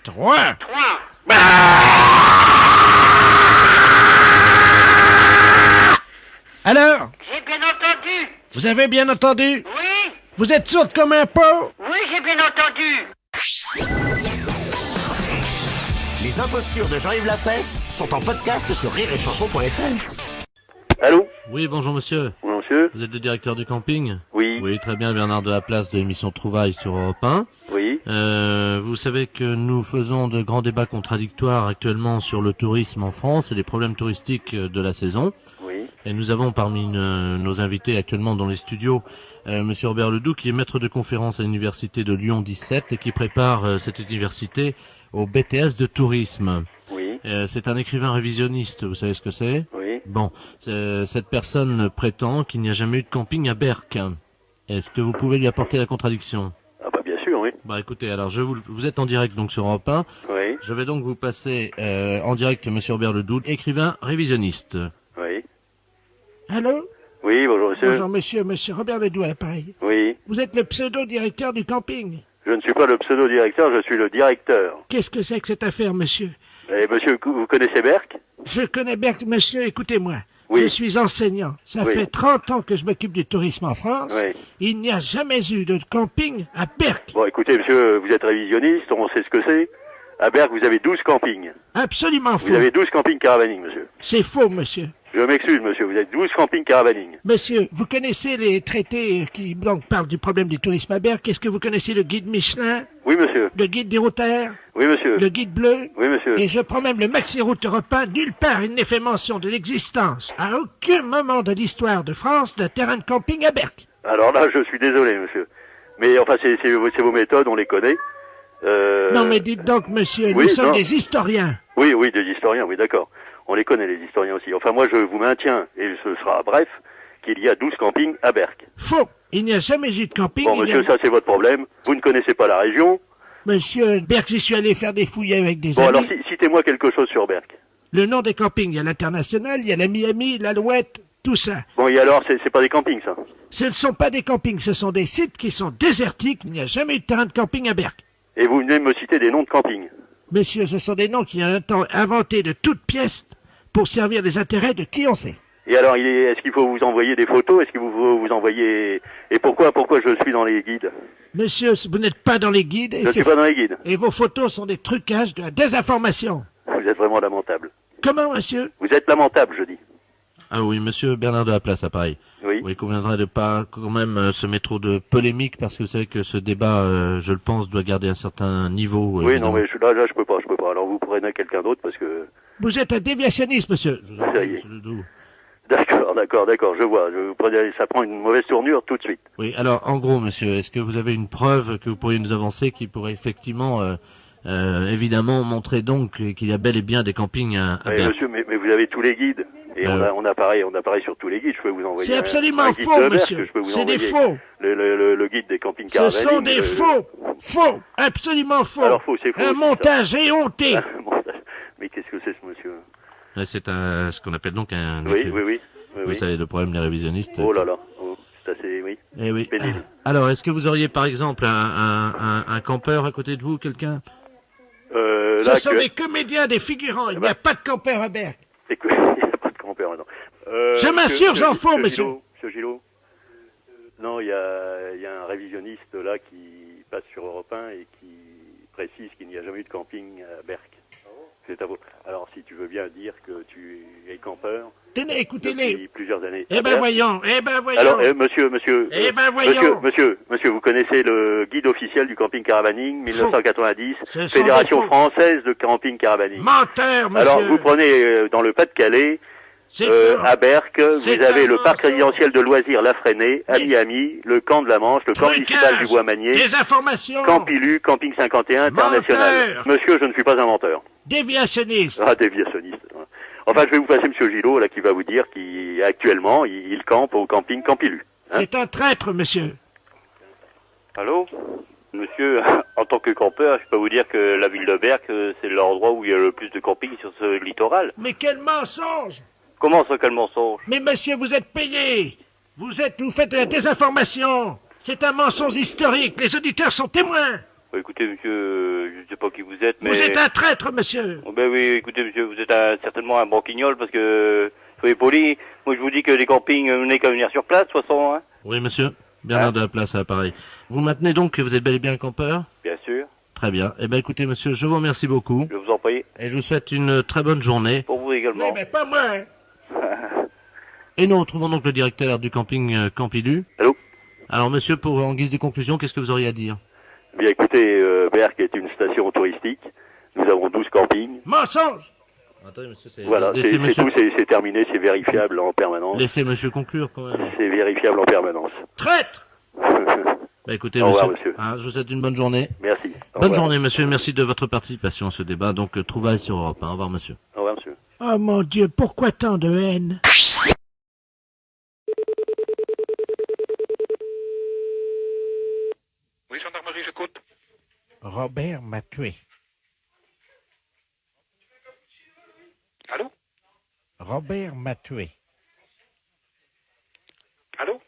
3. 3. Alors, J'ai bien entendu. vous avez bien entendu? Oui. Vous êtes sourde comme un pot? Oui, j'ai bien entendu. Les impostures de Jean-Yves Lafesse sont en podcast sur rireetchanson.fr. Allô? Oui, bonjour monsieur. Oui, monsieur? Vous êtes le directeur du camping? Oui. Oui, très bien, Bernard de la Place de l'émission Trouvailles sur Europe 1. Oui. Vous savez que nous faisons de grands débats contradictoires actuellement sur le tourisme en France et les problèmes touristiques de la saison. Oui. Et nous avons parmi nos invités actuellement dans les studios Monsieur Robert Ledoux, qui est maître de conférence à l'université de Lyon 17 et qui prépare cette université au BTS de tourisme. Oui. C'est un écrivain révisionniste, vous savez ce que c'est? Oui. Bon, cette personne prétend qu'il n'y a jamais eu de camping à Berck. Est-ce que vous pouvez lui apporter la contradiction? Ah bah bien sûr, oui. Bah écoutez, alors vous êtes en direct donc sur Europe 1. Oui. Je vais donc vous passer en direct Monsieur Robert Ledoux, écrivain révisionniste. Oui. Allô? Oui, bonjour monsieur. Bonjour monsieur Robert Ledoux à l'appareil. Oui. Vous êtes le pseudo-directeur du camping. Je ne suis pas le pseudo-directeur, je suis le directeur. Qu'est-ce que c'est que cette affaire, monsieur? Et monsieur, vous connaissez Berck? Je connais Berck, monsieur, écoutez-moi. Oui. Je suis enseignant. Ça Oui. fait 30 ans que je m'occupe du tourisme en France. Oui. Il n'y a jamais eu de camping à Berck. Bon, écoutez monsieur, vous êtes révisionniste, on sait ce que c'est. À Berck, vous avez 12 campings. Absolument faux. Vous avez 12 campings caravaning, monsieur. C'est faux, monsieur. Je m'excuse, monsieur, vous avez 12 campings caravaning. Monsieur, vous connaissez les traités qui donc parlent du problème du tourisme à Berck? Est-ce que vous connaissez le guide Michelin? Oui, monsieur. Le guide des routaires? Oui, monsieur. Le guide bleu? Oui, monsieur. Et je prends même le Maxi-Route européen. Nulle part il n'est fait mention de l'existence, à aucun moment de l'histoire de France, d'un terrain de camping à Berck. Alors là, je suis désolé, monsieur. Mais enfin, c'est vos méthodes, on les connaît. Non mais dites donc, monsieur, oui, nous sommes non. des historiens. Oui, des historiens, oui, d'accord. On les connaît, les historiens aussi. Enfin, moi, je vous maintiens, et ce sera bref, qu'il y a 12 campings à Berck. Faux. Il n'y a jamais eu de camping. Bon, monsieur, ça, c'est votre problème. Vous ne connaissez pas la région. Monsieur, Berck, j'y suis allé faire des fouilles avec des Bon, amis. alors, citez-moi quelque chose sur Berck. Le nom des campings, il y a l'International, il y a la Miami, l'Alouette, tout ça. Bon, et alors, c'est pas des campings, ça? Ce ne sont pas des campings, ce sont des sites qui sont désertiques. Il n'y a jamais eu de terrain de camping à Berck. Et vous venez me citer des noms de campings. Monsieur, ce sont des noms qui ont un temps inventés de toutes pièces pour servir les intérêts de qui on sait. Et alors, est-ce qu'il faut vous envoyer des photos? Est-ce qu'il faut vous envoyer... Et pourquoi je suis dans les guides? Monsieur, vous n'êtes pas dans les guides. Je ne suis pas dans les guides. Et vos photos sont des trucages, de la désinformation. Vous êtes vraiment lamentable. Comment, monsieur? Vous êtes lamentable, je dis. Ah oui, Monsieur Bernard de la Place, à Paris. Oui. Il conviendrait de pas quand même se mettre trop de polémique, parce que vous savez que ce débat, je le pense, doit garder un certain niveau. Oui, non, mais là, je peux pas. Alors, vous prenez quelqu'un d'autre parce que... Vous êtes un déviationniste, monsieur. Je vous en Ça prie, y est. Monsieur Ledoux. D'accord, je vois. Ça prend une mauvaise tournure tout de suite. Oui, alors, en gros, monsieur, est-ce que vous avez une preuve que vous pourriez nous avancer qui pourrait effectivement, évidemment, montrer donc qu'il y a bel et bien des campings à Oui, Berck? monsieur, mais vous avez tous les guides. Et on a pareil sur tous les guides. Je peux vous envoyer C'est absolument un guide faux, de Berck, monsieur. je peux vous C'est des envoyer faux. Le guide des campings Ce caravaning. sont des faux, absolument faux. Alors, faux, c'est faux Un aussi, montage éhonté. Mais qu'est-ce que c'est, ce monsieur? C'est ce qu'on appelle donc un... Oui. Vous savez, le problème des révisionnistes. Oh là là. Oh, c'est assez, oui. Eh oui. Pénible. Alors, est-ce que vous auriez, par exemple, un campeur à côté de vous, quelqu'un? Ce sont des comédiens, des figurants. Il n'y a pas de campeur à Berck. Il n'y a pas de campeur, non. Je m'assure, j'en fous, monsieur. Monsieur Gillot. Non, il y a un révisionniste là qui passe sur Europe 1 et qui précise qu'il n'y a jamais eu de camping à Berck. C'est à vous. Alors, si tu veux bien dire que tu es campeur. Tenez, écoutez-les. Depuis plusieurs années. Eh ben voyons. Alors, monsieur. Eh ben voyons. Monsieur, vous connaissez le guide officiel du camping caravaning 1990, Ce sont Fédération des faux. française de camping caravaning. Menteur, monsieur. Alors, vous prenez dans le Pas-de-Calais, à Berck, vous avez le parc résidentiel de loisirs La Fresnay, à Miami, le camp de la Manche, le camp municipal du Bois-Manier, des informations. Campilu, Camping 51, international. Menteur. Monsieur, je ne suis pas un menteur. Déviationniste. Ah, déviationniste. Enfin, je vais vous passer monsieur Gillot, là, qui va vous dire qu'actuellement, il campe au camping Campilu. Hein? C'est un traître, monsieur. Allô? Monsieur, en tant que campeur, je peux vous dire que la ville de Berck, c'est l'endroit où il y a le plus de camping sur ce littoral. Mais quel mensonge! Comment ça, quel mensonge? Mais monsieur, vous êtes payé. Vous faites de la désinformation. C'est un mensonge historique. Les auditeurs sont témoins. Bah, écoutez, monsieur, je ne sais pas qui vous êtes, mais... Vous êtes un traître, monsieur. Oh, ben oui, écoutez, monsieur, vous êtes certainement un banquignol, parce que, soyez poli, moi je vous dis que les campings, vous n'avez qu'à venir sur place, de toute façon, hein. Oui, monsieur. Bernard de la Place, à Paris. Vous maintenez donc que vous êtes bel et bien un campeur? Bien sûr. Très bien. Eh ben, écoutez, monsieur, je vous remercie beaucoup. Je vous en prie. Et je vous souhaite une très bonne journée. Pour vous également. Oui, mais pas moi. Hein. Et nous retrouvons donc le directeur du camping Campilu. Allô? Alors, monsieur, en guise de conclusion, qu'est-ce que vous auriez à dire? Bien, écoutez, Berck est une station touristique. Nous avons 12 campings. Mensonge! Attendez, monsieur, c'est... Voilà, c'est tout, c'est terminé, c'est vérifiable en permanence. Laissez monsieur conclure, quand même. C'est vérifiable en permanence. Traître! Bah écoutez, Au revoir, monsieur. monsieur. Je vous souhaite une bonne journée. Merci. Au Bonne revoir. journée, monsieur. Merci de votre participation à ce débat. Donc, trouvailles sur Europe 1. Au revoir, monsieur. Au revoir, monsieur. Oh mon Dieu, pourquoi tant de haine? Oui, gendarmerie, j'écoute. Robert m'a tué. Allô? Robert m'a tué. Allô?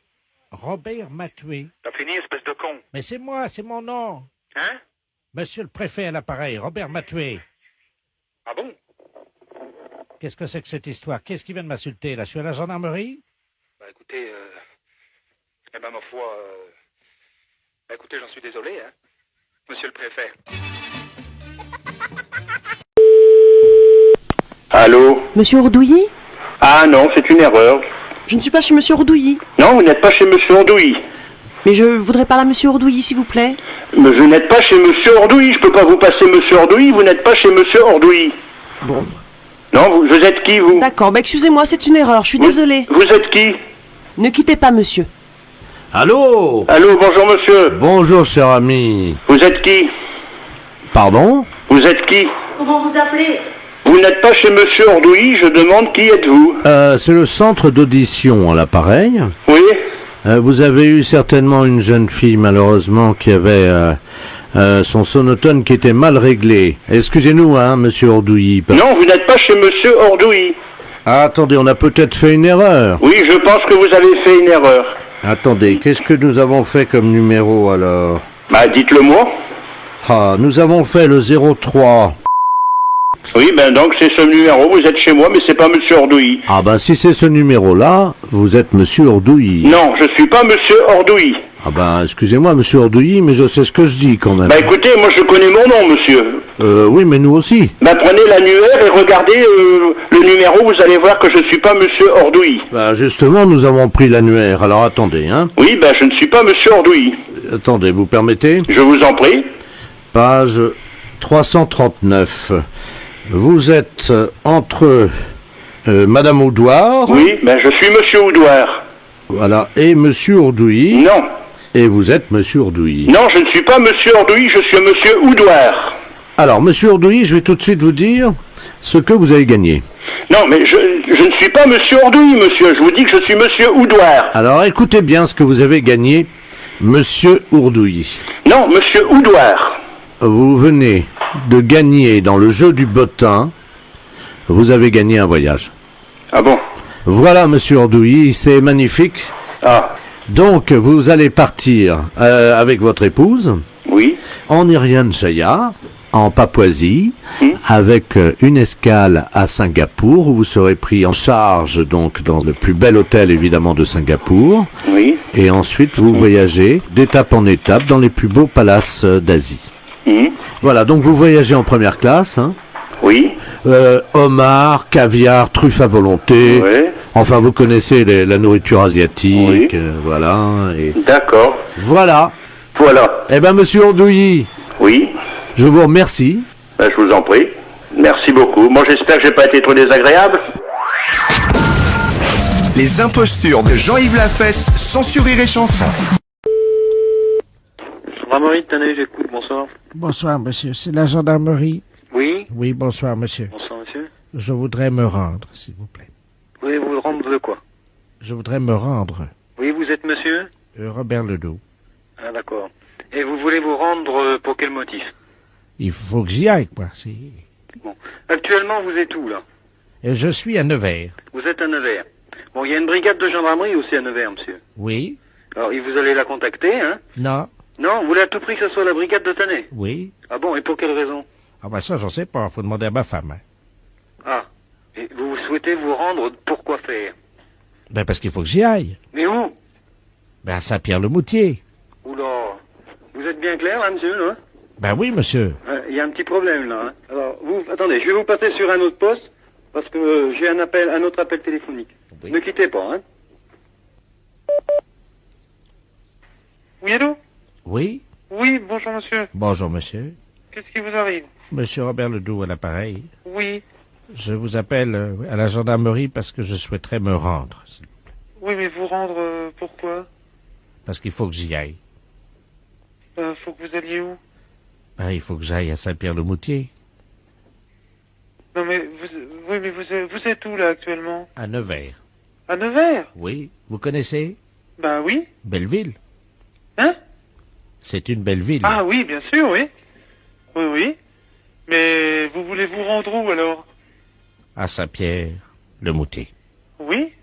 Robert m'a tué. T'as fini, espèce de con. Mais c'est moi, c'est mon nom. Hein? Monsieur le préfet à l'appareil, Robert m'a tué. Ah bon? Qu'est-ce que c'est que cette histoire? Qu'est-ce qui vient de m'insulter, là? Je suis à la gendarmerie? Bah écoutez, eh ben ma foi, bah écoutez, j'en suis désolé, hein. Monsieur le préfet. Allô? Monsieur Ordouilly? Ah non, c'est une erreur. Je ne suis pas chez Monsieur Ordouilly. Non, vous n'êtes pas chez Monsieur Ordouilly. Mais je voudrais parler à Monsieur Ordouilly, s'il vous plaît. Mais vous n'êtes pas chez Monsieur Ordouilly, je peux pas vous passer Monsieur Ordouilly, vous n'êtes pas chez Monsieur Ordouilly. Bon. Non, vous êtes qui, vous? D'accord, bah excusez-moi, c'est une erreur, je suis désolée. Vous êtes qui? Ne quittez pas, monsieur. Allô? Allô, bonjour monsieur. Bonjour, cher ami. Vous êtes qui? Pardon? Vous êtes qui? Comment vous appelez? Vous n'êtes pas chez Monsieur Ordouilly, je demande qui êtes-vous? C'est le centre d'audition à l'appareil. Oui? Vous avez eu certainement une jeune fille, malheureusement, qui avait son sonotone qui était mal réglé. Excusez-nous, hein, monsieur Ordouilly. Non, vous n'êtes pas chez Monsieur Ordouilly. Ah, attendez, on a peut-être fait une erreur. Oui, je pense que vous avez fait une erreur. Attendez, qu'est-ce que nous avons fait comme numéro, alors? Bah, dites-le moi. Ah, nous avons fait le 03. Oui, ben donc c'est ce numéro, vous êtes chez moi, mais c'est pas Monsieur Ordouilly. Ah ben si c'est ce numéro-là, vous êtes monsieur Ordouilly. Non, je suis pas Monsieur Ordouilly. Ah ben excusez-moi monsieur Ordouilly, mais je sais ce que je dis quand même. Bah écoutez, moi je connais mon nom, monsieur. Oui, mais nous aussi. Bah prenez l'annuaire et regardez le numéro, vous allez voir que je suis pas Monsieur Ordouilly. Bah justement, nous avons pris l'annuaire, alors attendez, hein. Oui, bah je ne suis pas Monsieur Ordouilly. Attendez, vous permettez? Je vous en prie. Page 339. Vous êtes entre Madame Oudoir. Oui, ben je suis Monsieur Oudoir. Voilà, et Monsieur Ordouilly. Non. Et vous êtes Monsieur Ordouilly. Non, je ne suis pas Monsieur Ordouilly, je suis Monsieur Oudoir. Alors, Monsieur Ordouilly, je vais tout de suite vous dire ce que vous avez gagné. Non, mais je ne suis pas Monsieur Ordouilly, monsieur. Je vous dis que je suis Monsieur Oudoir. Alors, écoutez bien ce que vous avez gagné, Monsieur Ordouilly. Non, Monsieur Oudoir. Vous venez de gagner dans le jeu du bottin, vous avez gagné un voyage. Ah bon? Voilà, monsieur Ordouilly, c'est magnifique. Ah. Donc, vous allez partir avec votre épouse. Oui. En Irian Jaya, en Papouasie, avec une escale à Singapour, où vous serez pris en charge, donc, dans le plus bel hôtel, évidemment, de Singapour. Oui. Et ensuite, vous voyagez d'étape en étape dans les plus beaux palaces d'Asie. Voilà, donc vous voyagez en première classe, hein. Oui. Homard, caviar, truffes à volonté. Oui. Enfin, vous connaissez la nourriture asiatique, voilà. Et... D'accord. Voilà. Voilà. Eh ben, monsieur Ordouilly. Oui. Je vous remercie. Ben, je vous en prie. Merci beaucoup. Moi, j'espère que j'ai pas été trop désagréable. Les impostures de Jean-Yves Lafesse sont sur Rire et Chanson. Gendarmerie, tenez, j'écoute, bonsoir. Bonsoir, monsieur. C'est la gendarmerie. Oui? Oui, bonsoir, monsieur. Bonsoir, monsieur. Je voudrais me rendre, s'il vous plaît. Oui, vous rendre de quoi? Je voudrais me rendre. Oui, vous êtes monsieur? Robert Ledoux. Ah, d'accord. Et vous voulez vous rendre pour quel motif? Il faut que j'y aille, quoi. Bon. Actuellement, vous êtes où, là? Et je suis à Nevers. Vous êtes à Nevers. Bon, il y a une brigade de gendarmerie aussi à Nevers, monsieur. Oui. Alors, vous allez la contacter, hein? Non. Non, vous voulez à tout prix que ce soit la brigade de Tanet? Oui. Ah bon, et pour quelle raison? Ah ben ça, j'en sais pas. Faut demander à ma femme. Hein. Ah. Et vous souhaitez vous rendre pour quoi faire? Ben parce qu'il faut que j'y aille. Mais où? Ben à Saint-Pierre-le-Moutier. Oula. Vous êtes bien clair, là, monsieur, là? Ben oui, monsieur. Il y a un petit problème, là. Hein. Alors, attendez, je vais vous passer sur un autre poste, parce que j'ai un autre appel téléphonique. Oui. Ne quittez pas, hein. Oui, allô? Oui. Oui, bonjour, monsieur. Bonjour, monsieur. Qu'est-ce qui vous arrive? Monsieur Robert Ledoux à l'appareil. Oui. Je vous appelle à la gendarmerie parce que je souhaiterais me rendre. Oui, mais vous rendre, pourquoi? Parce qu'il faut que j'y aille. Faut que vous alliez où? Ben, il faut que j'aille à Saint-Pierre-le-Moutier. Non, mais vous êtes où, là, actuellement? À Nevers. À Nevers? Oui. Vous connaissez? Ben oui. Belle ville. Hein? C'est une belle ville. Ah oui, bien sûr, oui. Oui, oui. Mais vous voulez vous rendre où, alors? À Saint-Pierre-le-Moutier. Oui.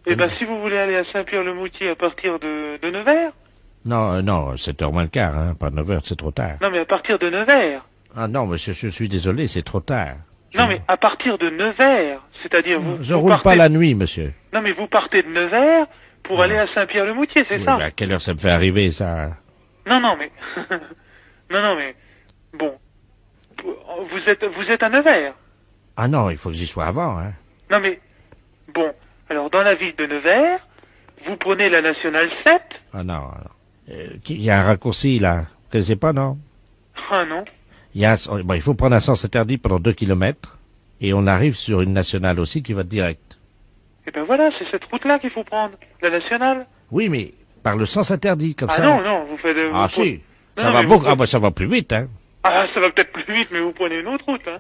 Eh ben, si vous voulez aller à Saint-Pierre-le-Moutier à partir de Nevers? Non, non, 7h moins le quart, hein. Pas 9h, c'est trop tard. Non, mais à partir de Nevers. Ah non, monsieur, je suis désolé, c'est trop tard. Non, mais à partir de Nevers. C'est-à-dire, Je roule pas la nuit, monsieur. Non, mais vous partez de Nevers pour aller à Saint-Pierre-le-Moutier, c'est ça? Ben, à quelle heure ça me fait arriver, ça? Non, non, mais... non, mais... Bon. Vous êtes à Nevers. Ah non, il faut que j'y sois avant, hein. Non, mais... Bon. Alors, dans la ville de Nevers, vous prenez la nationale 7. Ah non, non. Il y a un raccourci, là. Vous connaissez pas, non? Ah non. Il faut prendre un sens interdit pendant 2 kilomètres, et on arrive sur une nationale aussi qui va direct. Et ben voilà, c'est cette route-là qu'il faut prendre. La nationale. Oui, mais par le sens interdit, comme ça. Ah non, non, vous faites... Ah si, ça va beaucoup... Ah bah ça va plus vite, hein. Ah, ça va peut-être plus vite, mais vous prenez une autre route, hein.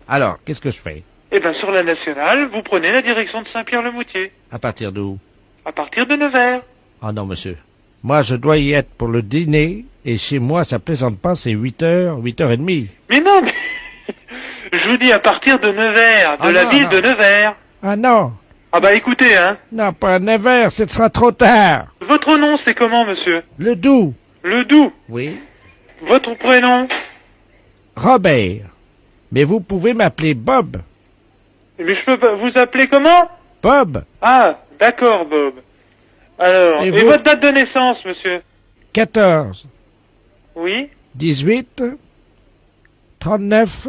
Alors, qu'est-ce que je fais? Eh ben, sur la nationale, vous prenez la direction de Saint-Pierre-le-Moutier. À partir d'où? À partir de Nevers. Ah non, monsieur. Moi, je dois y être pour le dîner, et chez moi, ça plaisante pas, c'est 8h, 8h30. Mais non, mais... Je vous dis à partir de Nevers, de la ville de Nevers. Ah non. Ah bah écoutez, hein. Non, pas Nevers, ce sera trop tard. Votre nom, c'est comment, monsieur? Ledoux. Ledoux? Oui. Votre prénom? Robert. Mais vous pouvez m'appeler Bob. Mais je peux pas... Vous appeler comment? Bob. Ah, d'accord, Bob. Alors, et votre date de naissance, monsieur? 14. Oui. 18. 39.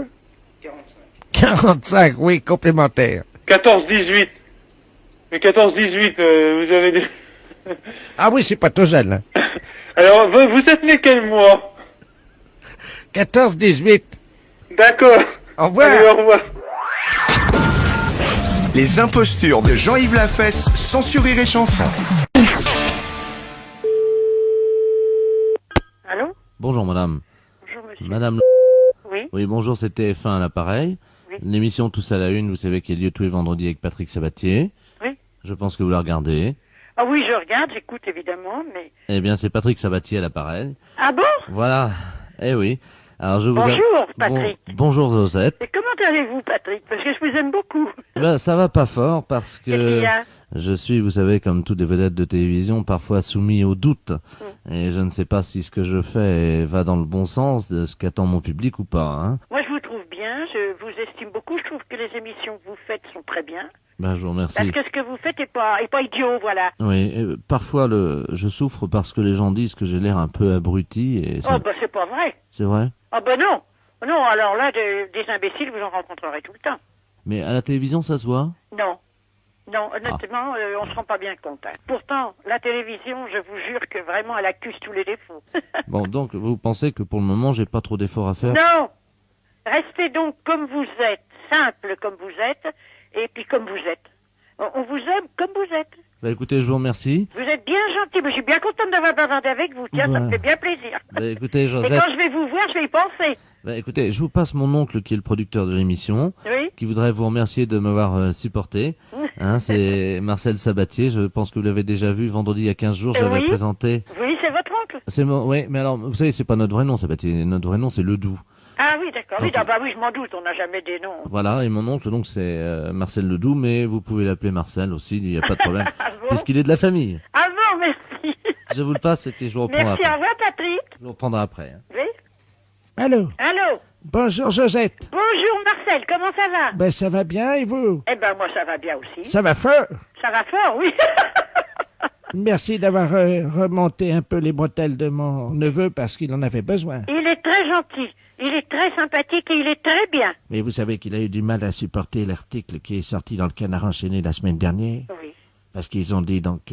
45, oui, complémentaire. 14-18. Mais 14-18, vous avez des... Ah oui, c'est pas tout jeune, hein. Alors, vous êtes né quel mois? 14-18. D'accord. Au revoir. Allez, au revoir. Les impostures de Jean-Yves Lafesse sont sur Rire et Chanson. Allô? Bonjour madame. Bonjour monsieur. Madame. Oui. Oui, bonjour, c'est TF1 à l'appareil. Oui. L'émission Tous à la Une, vous savez, qui a lieu tous les vendredis avec Patrick Sabatier. Oui. Je pense que vous la regardez. Ah oui, je regarde, j'écoute évidemment, mais... Eh bien, c'est Patrick Sabatier à l'appareil. Ah bon? Voilà. Eh oui. Alors, je vous Bonjour, Patrick. Bonjour, Josette. Et comment allez-vous, Patrick? Parce que je vous aime beaucoup. Eh ben, ça va pas fort parce Qu'est-ce qu'il que y a? je suis, vous savez, comme toutes les vedettes de télévision, parfois soumis au doute. Et je ne sais pas si ce que je fais va dans le bon sens de ce qu'attend mon public ou pas, hein. Moi, je vous trouve bien, je vous estime beaucoup, je trouve que les émissions que vous faites sont très bien. Ben, je vous remercie. Parce que ce que vous faites est pas idiot, voilà. Oui, et parfois je souffre parce que les gens disent que j'ai l'air un peu abruti et ça... Oh, bah c'est pas vrai. C'est vrai? Ah bah non. Non, alors là, des imbéciles, vous en rencontrerez tout le temps. Mais à la télévision, ça se voit? Non. Non, honnêtement, on se rend pas bien compte. Hein. Pourtant, la télévision, je vous jure que vraiment, elle accuse tous les défauts. Bon, donc, vous pensez que pour le moment, j'ai pas trop d'efforts à faire? Non. Restez donc comme vous êtes, simple comme vous êtes, et puis comme vous êtes. On vous aime comme vous êtes. Bah écoutez, je vous remercie. Vous êtes bien gentil, mais je suis bien contente d'avoir bavardé avec vous. Tiens, ça me fait bien plaisir. Bah écoutez, Et Josette... quand je vais vous voir, je vais y penser. Bah écoutez, je vous passe mon oncle qui est le producteur de l'émission, Oui. qui voudrait vous remercier de m'avoir supporté. Hein, c'est Marcel Sabatier, je pense que vous l'avez déjà vu vendredi il y a 15 jours, je l'avais Oui. présenté. Oui, c'est votre oncle. C'est oui, mais alors, vous savez, c'est pas notre vrai nom, Sabatier. Notre vrai nom, c'est Ledoux. Ah oui, d'accord. Oui, Donc, bah oui, je m'en doute, on n'a jamais des noms. Voilà, et mon oncle, donc, c'est Marcel Ledoux, mais vous pouvez l'appeler Marcel aussi, il n'y a pas de problème, puisqu'il est de la famille. Ah bon, merci. Je vous le passe et puis je vous reprendrai Merci, après. au revoir, Patrick. Je vous reprendrai après. Hein. Oui. Allô? Allô? Bonjour, Josette. Bonjour, Marcel, comment ça va? Ben, ça va bien, et vous? Eh ben, moi, ça va bien aussi. Ça va fort. Ça va fort, oui. Merci d'avoir remonté un peu les bretelles de mon neveu parce qu'il en avait besoin. Il est très gentil, il est très sympathique et il est très bien. Mais vous savez qu'il a eu du mal à supporter l'article qui est sorti dans le Canard enchaîné la semaine dernière. Oui. Parce qu'ils ont dit donc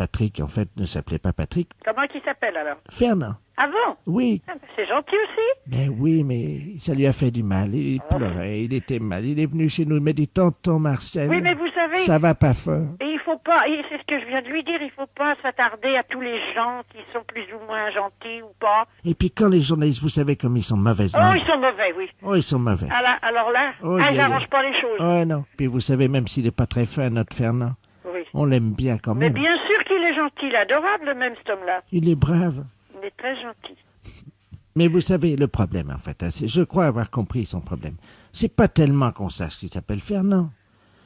Patrick, en fait, ne s'appelait pas Patrick. Comment qu'il s'appelle alors? Fernand. Ah bon? Oui. Ah, c'est gentil aussi. Ben oui, mais ça lui a fait du mal. Il pleurait, il était mal. Il est venu chez nous, il m'a dit, tonton Marcel. Oui, mais vous savez... Ça va pas fort. Et il faut pas, et c'est ce que je viens de lui dire, il faut pas s'attarder à tous les gens qui sont plus ou moins gentils ou pas. Et puis quand les journalistes, vous savez comme ils sont mauvais. Oh, ils sont mauvais, oui. Oh, ils sont mauvais. Alors là, Oh, ils n'arrangent pas les choses. Oh non. Puis vous savez, même s'il est pas très fin, notre Fernand, Oui. on l'aime bien quand Mais même. bien sûr qu'il est gentil, il est adorable même cet homme-là. Il est brave. Il est très gentil. Mais vous savez, le problème, en fait, hein, je crois avoir compris son problème. C'est pas tellement qu'on sache qu'il s'appelle Fernand.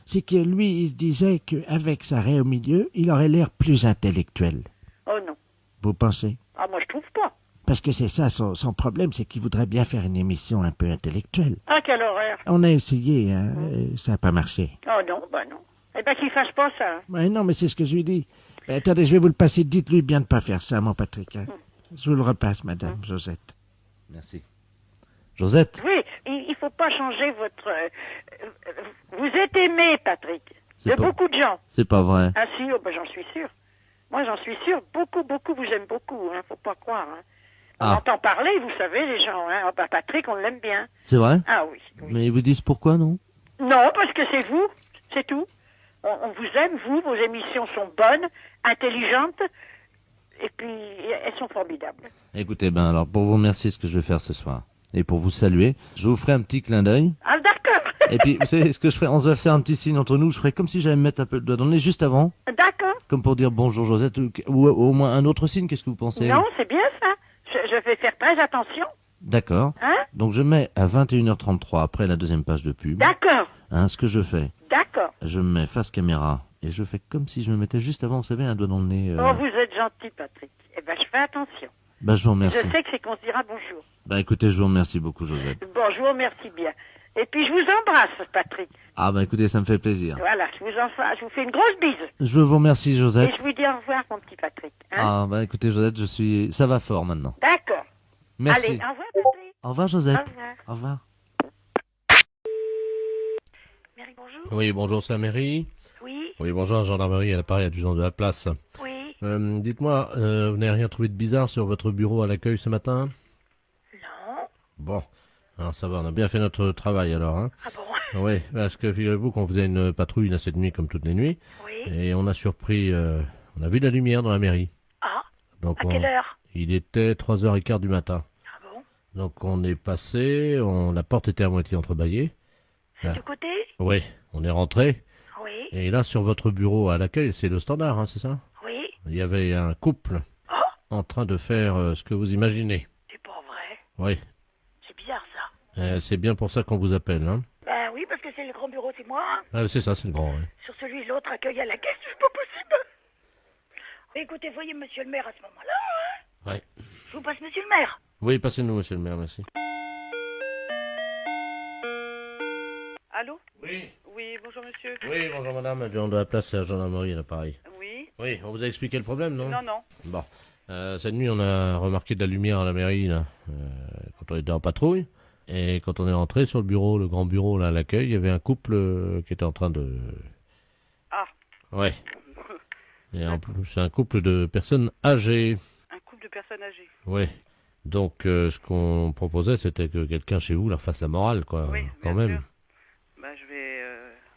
C'est que lui, il se disait qu'avec sa raie au milieu, il aurait l'air plus intellectuel. Oh non. Vous pensez? Ah, moi je trouve pas. Parce que c'est ça, son problème, c'est qu'il voudrait bien faire une émission un peu intellectuelle. Ah, quelle horreur. On a essayé, hein, ça n'a pas marché. Oh non, bah non. Eh ben qu'il fasse pas ça. Ouais, non, mais c'est ce que je lui dis. Ben, attendez, je vais vous le passer. Dites-lui bien de pas faire ça, mon Patrick. Hein. Je vous le repasse, madame Josette. Merci. Josette? Oui, il faut pas changer votre... vous êtes aimé, Patrick. C'est De pas- beaucoup de gens. C'est pas vrai. Ah si, oh, ben, j'en suis sûr. Moi, j'en suis sûr. Beaucoup vous aiment beaucoup. Hein, faut pas croire. Hein. On Ah. entend parler, vous savez, les gens. Hein. Oh, ben, Patrick, on l'aime bien. C'est vrai? Ah oui. Mais ils vous disent pourquoi, non? Non, parce que c'est vous. C'est tout. On vous aime, vous. Vos émissions sont bonnes, intelligentes. Et puis, elles sont formidables. Écoutez, ben alors, pour vous remercier ce que je vais faire ce soir, et pour vous saluer, je vous ferai un petit clin d'œil. Ah, d'accord. Et puis, vous savez ce que je ferai? On se va faire un petit signe entre nous. Je ferai comme si j'allais me mettre un peu le doigt dans le nez juste avant. D'accord. Comme pour dire bonjour Josette, ou au moins un autre signe, qu'est-ce que vous pensez? Non, c'est bien ça. Je vais faire très attention. D'accord. Hein? Donc je mets à 21h33, après la deuxième page de pub. D'accord. Hein, ce que je fais, D'accord. je me mets face caméra, et je fais comme si je me mettais juste avant, vous savez, un doigt dans le nez. Oh, vous êtes gentil, Patrick. Eh ben, je fais attention. Bah, je vous remercie. Je sais que c'est qu'on se dira bonjour. Bah, écoutez, je vous remercie beaucoup, Josette. Bon, je vous remercie bien. Et puis, je vous embrasse, Patrick. Ah, bah, écoutez, ça me fait plaisir. Voilà, je vous fais une grosse bise. Je vous remercie, Josette. Et je vous dis au revoir, mon petit Patrick. Hein? Ah, bah, écoutez, Josette, ça va fort maintenant. D'accord. Merci. Allez, au revoir, Patrick. Au revoir, Josette. Au revoir. Au revoir. Mary, bonjour. Oui, bonjour, c'est la mairie. Oui. Oui, bonjour, gendarmerie, à l'appareil adjudant de la place. Oui. Dites-moi, vous n'avez rien trouvé de bizarre sur votre bureau à l'accueil ce matin? Non. Bon, alors ça va, on a bien fait notre travail alors, hein? Ah bon? Oui, parce que figurez-vous qu'on faisait une patrouille là cette nuit comme toutes les nuits. Oui. Et on a surpris, on a vu de la lumière dans la mairie. Ah. Donc À quelle heure? Il était 3h15 du matin. Ah bon? Donc on est passé, la porte était à moitié entrebâillée. C'est Là. du côté? Oui, on est rentré. Oui. Et là, sur votre bureau à l'accueil, c'est le standard, hein, c'est ça? Oui. Il y avait un couple en train de faire ce que vous imaginez. C'est pas vrai. Oui. C'est bizarre, ça. C'est bien pour ça qu'on vous appelle, hein? Ben oui, parce que c'est le grand bureau, c'est moi. Hein. Ah, c'est ça, c'est le grand, ouais. Sur celui l'autre accueil à la caisse, c'est pas possible. Écoutez, voyez monsieur le maire à ce moment-là. Hein. Ouais. Je vous passe monsieur le maire. Oui, passez-nous, monsieur le maire, merci. Allô? Oui. Oui, bonjour monsieur. Oui, bonjour madame, adjoint de la place à la gendarmerie à l'appareil. Oui. Oui, on vous a expliqué le problème, non? Non, non. Bon. Cette nuit, on a remarqué de la lumière à la mairie, là, quand on était en patrouille. Et quand on est rentré sur le bureau, le grand bureau, là, à l'accueil, il y avait un couple qui était en train de... Ah. Ouais. Et en plus, c'est un couple de personnes âgées. Un couple de personnes âgées. Oui. Donc, ce qu'on proposait, c'était que quelqu'un chez vous leur fasse la morale, quoi. Oui, quand bien même. sûr. Bah, je vais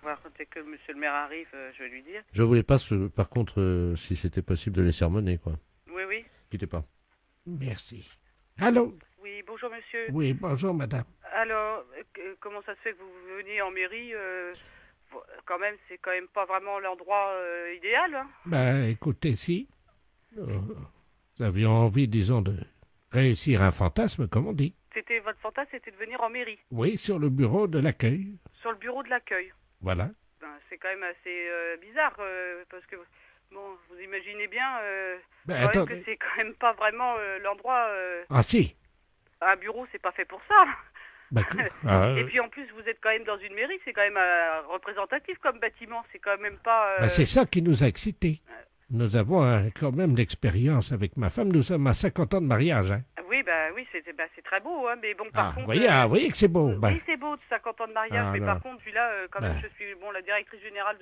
voir dès que monsieur le maire arrive, je vais lui dire. Je voulais pas, par contre, si c'était possible de les sermonner, quoi. Oui, oui. Quittez pas. Merci. Allô? Oui, bonjour monsieur. Oui, bonjour, madame. Alors, comment ça se fait que vous veniez en mairie quand même, c'est quand même pas vraiment l'endroit idéal, hein? Ben, écoutez, si. Nous avions envie, disons, de réussir un fantasme, comme on dit. C'était votre fantasme, c'était de venir en mairie, Oui, sur le bureau de l'accueil. sur le bureau de l'accueil. Voilà. Ben, c'est quand même assez bizarre, parce que, bon, vous imaginez bien Ben, quand même attendez. que c'est quand même pas vraiment l'endroit... Ah, si. Un bureau, c'est pas fait pour ça. Ben, Et puis en plus, vous êtes quand même dans une mairie, c'est quand même représentatif comme bâtiment, c'est quand même pas... ben, c'est ça qui nous a excités. Nous avons quand même l'expérience avec ma femme. Nous sommes à 50 ans de mariage. Hein. Oui, bah oui, c'est très beau, hein, mais bon, par contre... Vous voyez que c'est beau. Oui, c'est beau, de 50 ans de mariage, mais non. par contre, là, quand même, je suis la directrice générale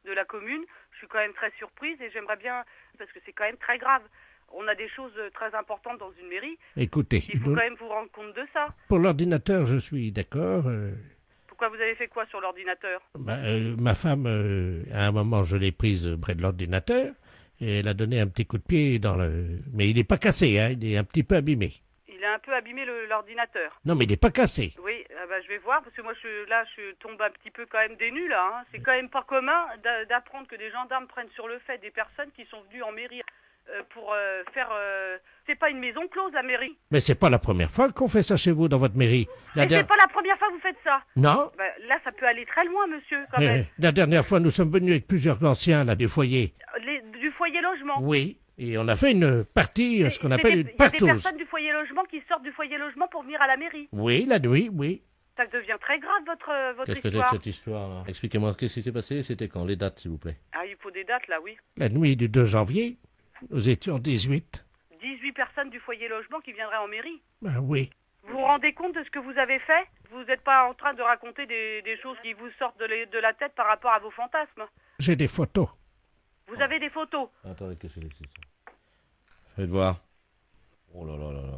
de la commune, je suis quand même très surprise et j'aimerais bien, parce que c'est quand même très grave. On a des choses très importantes dans une mairie. Écoutez, il faut quand même vous rendre compte de ça. Pour l'ordinateur, je suis d'accord. Pourquoi vous avez fait quoi sur l'ordinateur? Ma femme, à un moment, je l'ai prise près de l'ordinateur et elle a donné un petit coup de pied dans le... Mais il n'est pas cassé, hein, il est un petit peu abîmé. Il a un peu abîmé l'ordinateur. Non, mais il n'est pas cassé. Oui, je vais voir, parce que moi, je tombe un petit peu quand même des nues, là. Hein. C'est quand même pas commun d'apprendre que des gendarmes prennent sur le fait des personnes qui sont venues en mairie pour faire... C'est pas une maison close, la mairie. Mais c'est pas la première fois qu'on fait ça chez vous, dans votre mairie. Mais c'est pas la première fois que vous faites ça. Non. Là, ça peut aller très loin, monsieur, quand même. La dernière fois, nous sommes venus avec plusieurs anciens, là, du foyer. Du foyer logement. Oui. Et on a fait une partie, ce qu'on appelle une partouze. Il y a des personnes du foyer logement qui sortent du foyer logement pour venir à la mairie. Oui, la nuit, oui. Ça devient très grave, votre Qu'est-ce que c'est histoire. que cette histoire, là? Expliquez-moi, qu'est-ce qui s'est passé? C'était quand? Les dates, s'il vous plaît. Ah, il faut des dates, là, oui. La nuit du 2 janvier, nous étions 18. 18 personnes du foyer logement qui viendraient en mairie. Oui. Vous vous rendez compte de ce que vous avez fait? Vous n'êtes pas en train de raconter des choses qui vous sortent de la tête par rapport à vos fantasmes? J'ai des photos. Vous avez des photos? Attendez, qu'est-ce que c'est que ça? Faites voir. Oh là là là là.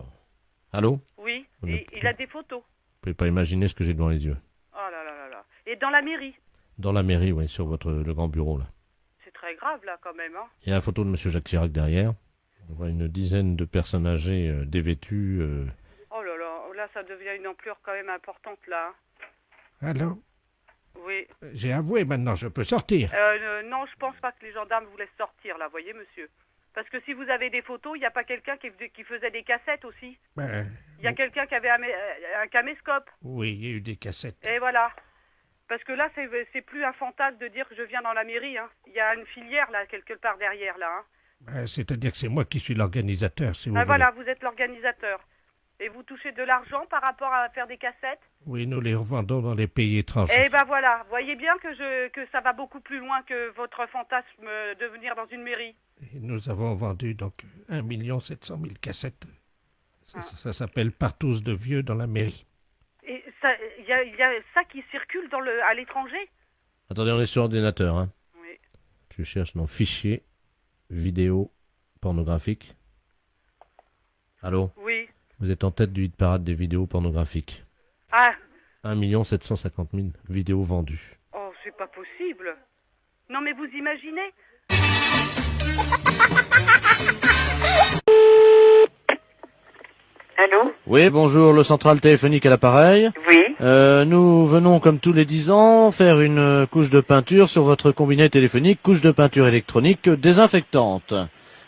Allô? Oui, il a des photos. Vous pouvez pas imaginer ce que j'ai devant les yeux. Oh là là là là. Et dans la mairie? Dans la mairie, oui, sur le grand bureau, là. C'est très grave, là, quand même, hein. Il y a la photo de M. Jacques Chirac derrière. On voit une dizaine de personnes âgées dévêtues. Oh là là, ça devient une ampleur quand même importante, là. Allô? Oui. J'ai avoué, maintenant, je peux sortir. Non, je pense pas que les gendarmes vous laissent sortir, là, voyez, monsieur. Parce que si vous avez des photos, il n'y a pas quelqu'un qui faisait des cassettes aussi? Il y a quelqu'un qui avait un caméscope. Oui, il y a eu des cassettes. Et voilà. Parce que là, c'est plus un fantasme de dire que je viens dans la mairie, hein. Il y a une filière, là, quelque part derrière, là, hein. C'est-à-dire que c'est moi qui suis l'organisateur, si vous voulez. Voilà, vous êtes l'organisateur. Et vous touchez de l'argent par rapport à faire des cassettes? Oui, nous les revendons dans les pays étrangers. Eh ben voilà, voyez bien que ça va beaucoup plus loin que votre fantasme de venir dans une mairie. Et nous avons vendu donc 1 700 000 cassettes. Ça s'appelle Partouze de vieux dans la mairie. Et il y a ça qui circule à l'étranger? Attendez, on est sur ordinateur, hein. Oui. Je cherche dans fichier, vidéo, pornographique. Allô? Oui. Vous êtes en tête du hit parade des vidéos pornographiques. Ah. 1 750 000 vidéos vendues. Oh, c'est pas possible. Non, mais vous imaginez? Allô? Oui, bonjour, le central téléphonique à l'appareil. Oui. Nous venons, comme tous les 10 ans, faire une couche de peinture sur votre combiné téléphonique, couche de peinture électronique désinfectante.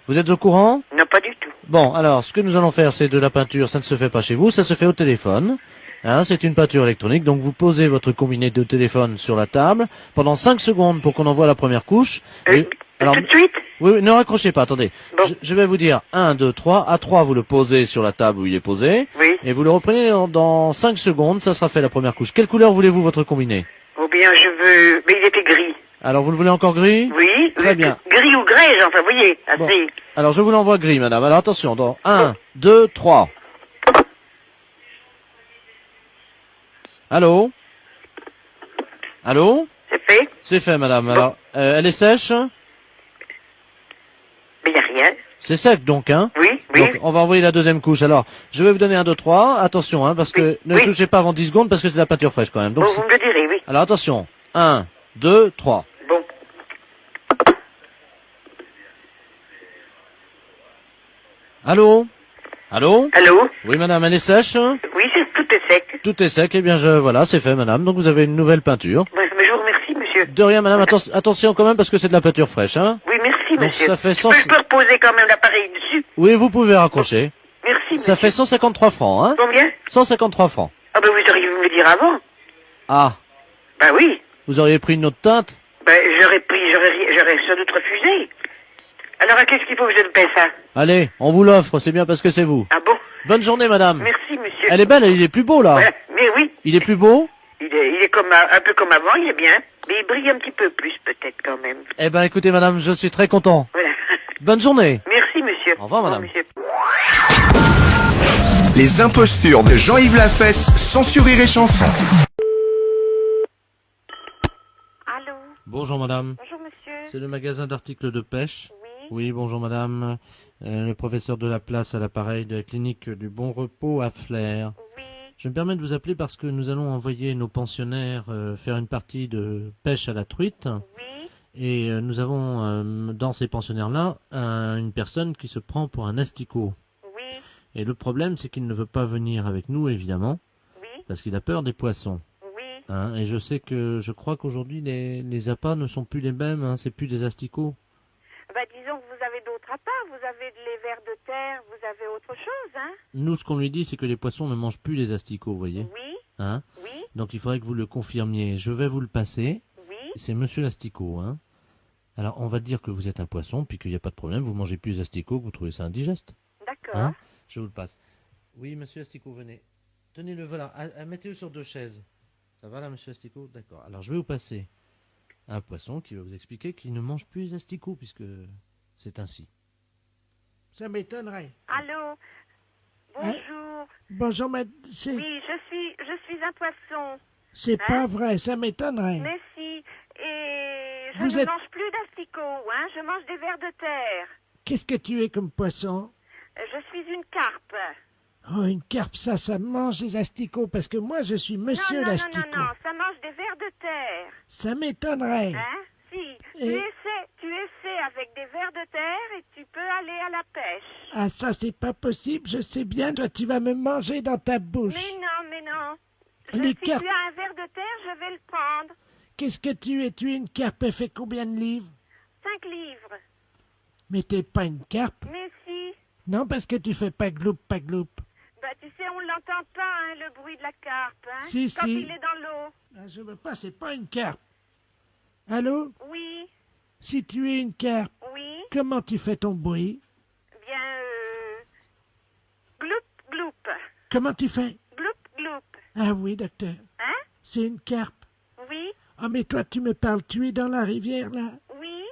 Vous êtes au courant? Non, pas du tout. Bon, alors, ce que nous allons faire, c'est de la peinture, ça ne se fait pas chez vous, ça se fait au téléphone. Hein, c'est une peinture électronique, donc vous posez votre combiné de téléphone sur la table pendant 5 secondes pour qu'on envoie la première couche. Alors, tout de suite? Oui, ne raccrochez pas, attendez. Bon. Je vais vous dire 1, 2, 3. À 3, vous le posez sur la table où il est posé. Oui. Et vous le reprenez dans 5 secondes, ça sera fait la première couche. Quelle couleur voulez-vous votre combiné? Ou bien je veux... Mais il était gris. Alors, vous le voulez encore gris? Oui. Très bien. Gris ou grès, enfin, vous voyez. Assez. Bon. Alors, je vous l'envoie gris, madame. Alors, attention, dans 1, 2, 3. Allô? Allô? C'est fait? C'est fait, madame. Bon. Alors, elle est sèche? Mais il n'y a rien. C'est sec, donc, hein? Oui, oui. Donc, on va envoyer la deuxième couche. Alors, je vais vous donner 1, 2, 3. Attention, hein, parce que ne touchez pas avant 10 secondes, parce que c'est de la peinture fraîche, quand même. Donc, vous me le direz, oui. Alors, attention. 1, 2, 3. Bon. Allô? Allô? Allô? Oui, madame, elle est sèche? Oui, tout est sec. Tout est sec. Eh bien, voilà, c'est fait, madame. Donc, vous avez une nouvelle peinture. Mais je vous remercie, monsieur. De rien, madame. Attention quand même, parce que c'est de la peinture fraîche, hein? Oui, merci, donc, monsieur. Ça fait je peux reposer quand même l'appareil dessus? Oui, vous pouvez raccrocher. Merci, monsieur. Ça fait 153 francs, hein? Combien? 153 francs. Ah, ben, vous auriez pu me le dire avant. Ah. Ben oui. Vous auriez pris une autre teinte? Ben, j'aurais sans doute refusé. Alors, qu'est-ce qu'il faut que je le paie ça? Allez, on vous l'offre, c'est bien parce que c'est vous. Ah bon? Bonne journée, madame. Merci, monsieur. Elle est belle, il est plus beau, là. Voilà. Mais oui. Il est plus beau? Il est comme, un peu comme avant, il est bien. Mais il brille un petit peu plus, peut-être, quand même. Eh ben, écoutez, madame, je suis très content. Voilà. Bonne journée. Merci, monsieur. Au revoir, madame. Au revoir, monsieur. Les impostures de Jean-Yves Lafesse sont sur Rire et Chanson. Allô? Bonjour madame. Bonjour monsieur. C'est le magasin d'articles de pêche. Oui. Oui, bonjour madame. Le professeur de la place à l'appareil de la clinique du Bon Repos à Flers. Oui. Je me permets de vous appeler parce que nous allons envoyer nos pensionnaires faire une partie de pêche à la truite. Oui. Et nous avons dans ces pensionnaires-là une personne qui se prend pour un asticot. Oui. Et le problème, c'est qu'il ne veut pas venir avec nous, évidemment, Oui. parce qu'il a peur des poissons. Oui. Hein, et je crois qu'aujourd'hui, les appâts ne sont plus les mêmes, hein, c'est plus des asticots. Bah, disons que vous avez d'autres appâts, vous avez les vers de terre, vous avez autre chose, hein? Nous, ce qu'on lui dit, c'est que les poissons ne mangent plus les asticots, vous voyez. Oui. Hein? Oui. Donc il faudrait que vous le confirmiez. Je vais vous le passer. Oui. C'est monsieur l'asticot, hein. Alors, on va dire que vous êtes un poisson, puis qu'il n'y a pas de problème, vous mangez plus les asticots, que vous trouvez ça indigeste. D'accord. Hein? Je vous le passe. Oui, monsieur Asticot, venez. Tenez-le, voilà. Mettez-le sur 2 chaises. Ça va là, monsieur Asticot? D'accord. Alors, je vais vous passer un poisson qui va vous expliquer qu'il ne mange plus les asticots, puisque c'est ainsi. Ça m'étonnerait. Allô? Bonjour. Bonjour, madame. Oui, je suis un poisson. C'est Hein? pas vrai, ça m'étonnerait. Mais si. Et je Vous ne êtes- mange plus d'asticots, hein? Je mange des vers de terre. Qu'est-ce que tu es comme poisson? Je suis une carpe. Oh, une carpe, ça mange les asticots, parce que moi, je suis monsieur non, l'asticot. non, ça mange des vers de terre. Ça m'étonnerait. Hein? Si. Et- Tu essaies avec des vers de terre et tu peux aller à la pêche. Ah, ça, c'est pas possible, je sais bien, toi, tu vas me manger dans ta bouche. Mais non. Les Si carpes- tu as un ver de terre, je vais le prendre. Qu'est-ce que tu es? Tu es une carpe, elle fait combien de livres? 5 livres. Mais t'es pas une carpe. Mais si. Non, parce que tu fais pas gloup, pas gloup. Bah, tu sais, on l'entend pas, hein, le bruit de la carpe, hein, Si, quand si. il est dans l'eau. Ah, je veux pas, c'est pas une carpe. Allô? Oui, Si tu es une carpe, oui, comment tu fais ton bruit? bien, gloup, gloup, Comment tu fais? gloup, gloup, Ah oui, docteur. hein, C'est une carpe. oui, Ah, mais toi, tu me parles, tu es dans la rivière, là. oui,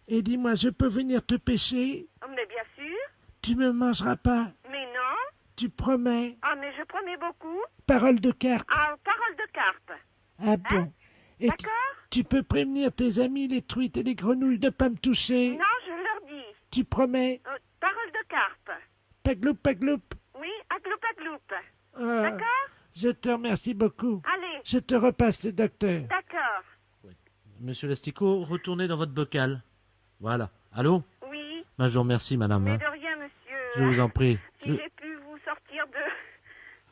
Et dis-moi, je peux venir te pêcher? mais bien sûr, Tu me mangeras pas? mais non, Tu promets? ah, mais je promets beaucoup, Parole de carpe. ah, parole de carpe, Ah bon? Et d'accord? tu peux prévenir tes amis, les truites et les grenouilles, de pas me toucher? Non, je leur dis, Tu promets? parole de carpe, Pas gloup, pas gloup. oui, à gloup, Ah, d'accord? je te remercie beaucoup. Allez, Je te repasse le docteur. d'accord, Monsieur l'asticot, retournez dans votre bocal. Voilà. Allô? oui, Ben, je vous remercie, madame. mais hein. de rien, monsieur. Je vous en prie. Si j'ai pu vous sortir de...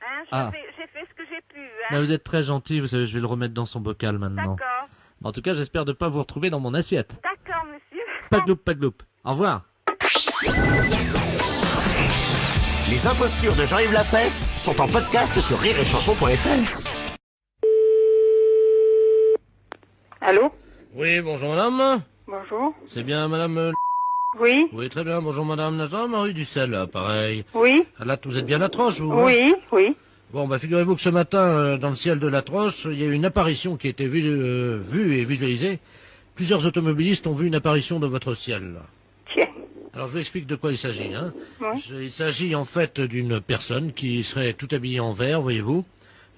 Hein, Ah. j'ai fait ce que j'ai pu, Ben, hein. vous êtes très gentil, vous savez, je vais le remettre dans son bocal maintenant. D'accord, En tout cas, j'espère ne pas vous retrouver dans mon assiette. d'accord, monsieur. Pas gloup, pas gloup. Au revoir. Les impostures de Jean-Yves Lafesse sont en podcast sur rireetchanson.fr. Allô? Oui, bonjour madame. Bonjour. C'est bien madame... Oui? Oui, très bien, bonjour madame Nazar, Marie Dussel, là, pareil. Oui? Ah, là, vous êtes bien à la Troche, vous hein Oui, oui. Bon, bah figurez-vous que ce matin, dans le ciel de la Troche, il y a eu une apparition qui a été vue et visualisée. Plusieurs automobilistes ont vu une apparition de votre ciel, là. Tiens. Alors je vous explique de quoi il s'agit. Hein. Oui. Il s'agit en fait d'une personne qui serait tout habillée en vert, voyez-vous.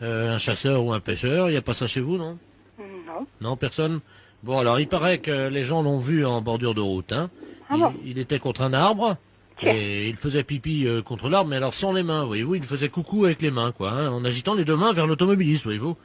Un chasseur ou un pêcheur. Il n'y a pas ça chez vous, non? Non. Non, personne? Bon, alors il paraît que les gens l'ont vu en bordure de route. Hein. Ah bon? Il était contre un arbre. Tiens. Et il faisait pipi contre l'arbre, mais alors sans les mains, voyez-vous. Il faisait coucou avec les mains, quoi. Hein, en agitant les 2 mains vers l'automobiliste, voyez-vous.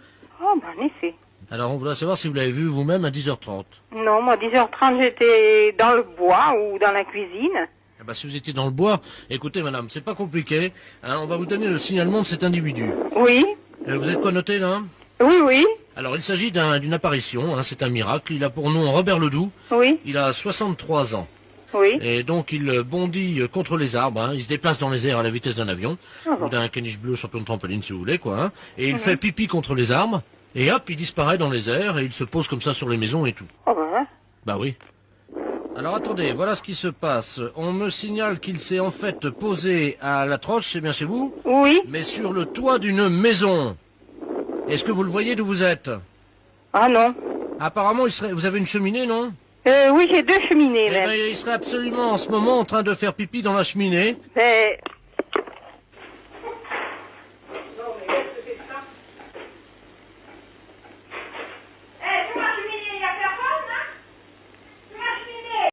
Oh, ben, en effet. Alors on voudrait savoir si vous l'avez vu vous-même à 10h30. Non, moi, 10h30, j'étais dans le bois ou dans la cuisine. Eh ben, si vous étiez dans le bois, écoutez madame, c'est pas compliqué. Hein, on va vous donner le signalement de cet individu. Oui? Vous êtes quoi noté là? Oui, oui. Alors il s'agit d'une apparition, hein, c'est un miracle. Il a pour nom Robert Ledoux. Oui. Il a 63 ans. Oui. Et donc il bondit contre les arbres, hein. Il se déplace dans les airs à la vitesse d'un avion, ou d'un caniche bleu champion de trampoline si vous voulez, quoi. Hein. Et il fait pipi contre les arbres, et hop, il disparaît dans les airs, et il se pose comme ça sur les maisons et tout. Oh, ben, Bah oui. Alors attendez, voilà ce qui se passe. On me signale qu'il s'est en fait posé à la Troche, c'est bien chez vous? Oui. Mais sur le toit d'une maison. Est-ce que vous le voyez d'où vous êtes? Ah non. Apparemment, vous avez une cheminée, non? Oui, j'ai 2 cheminées, Eh même. ben, il serait absolument en ce moment en train de faire pipi dans la cheminée. Mais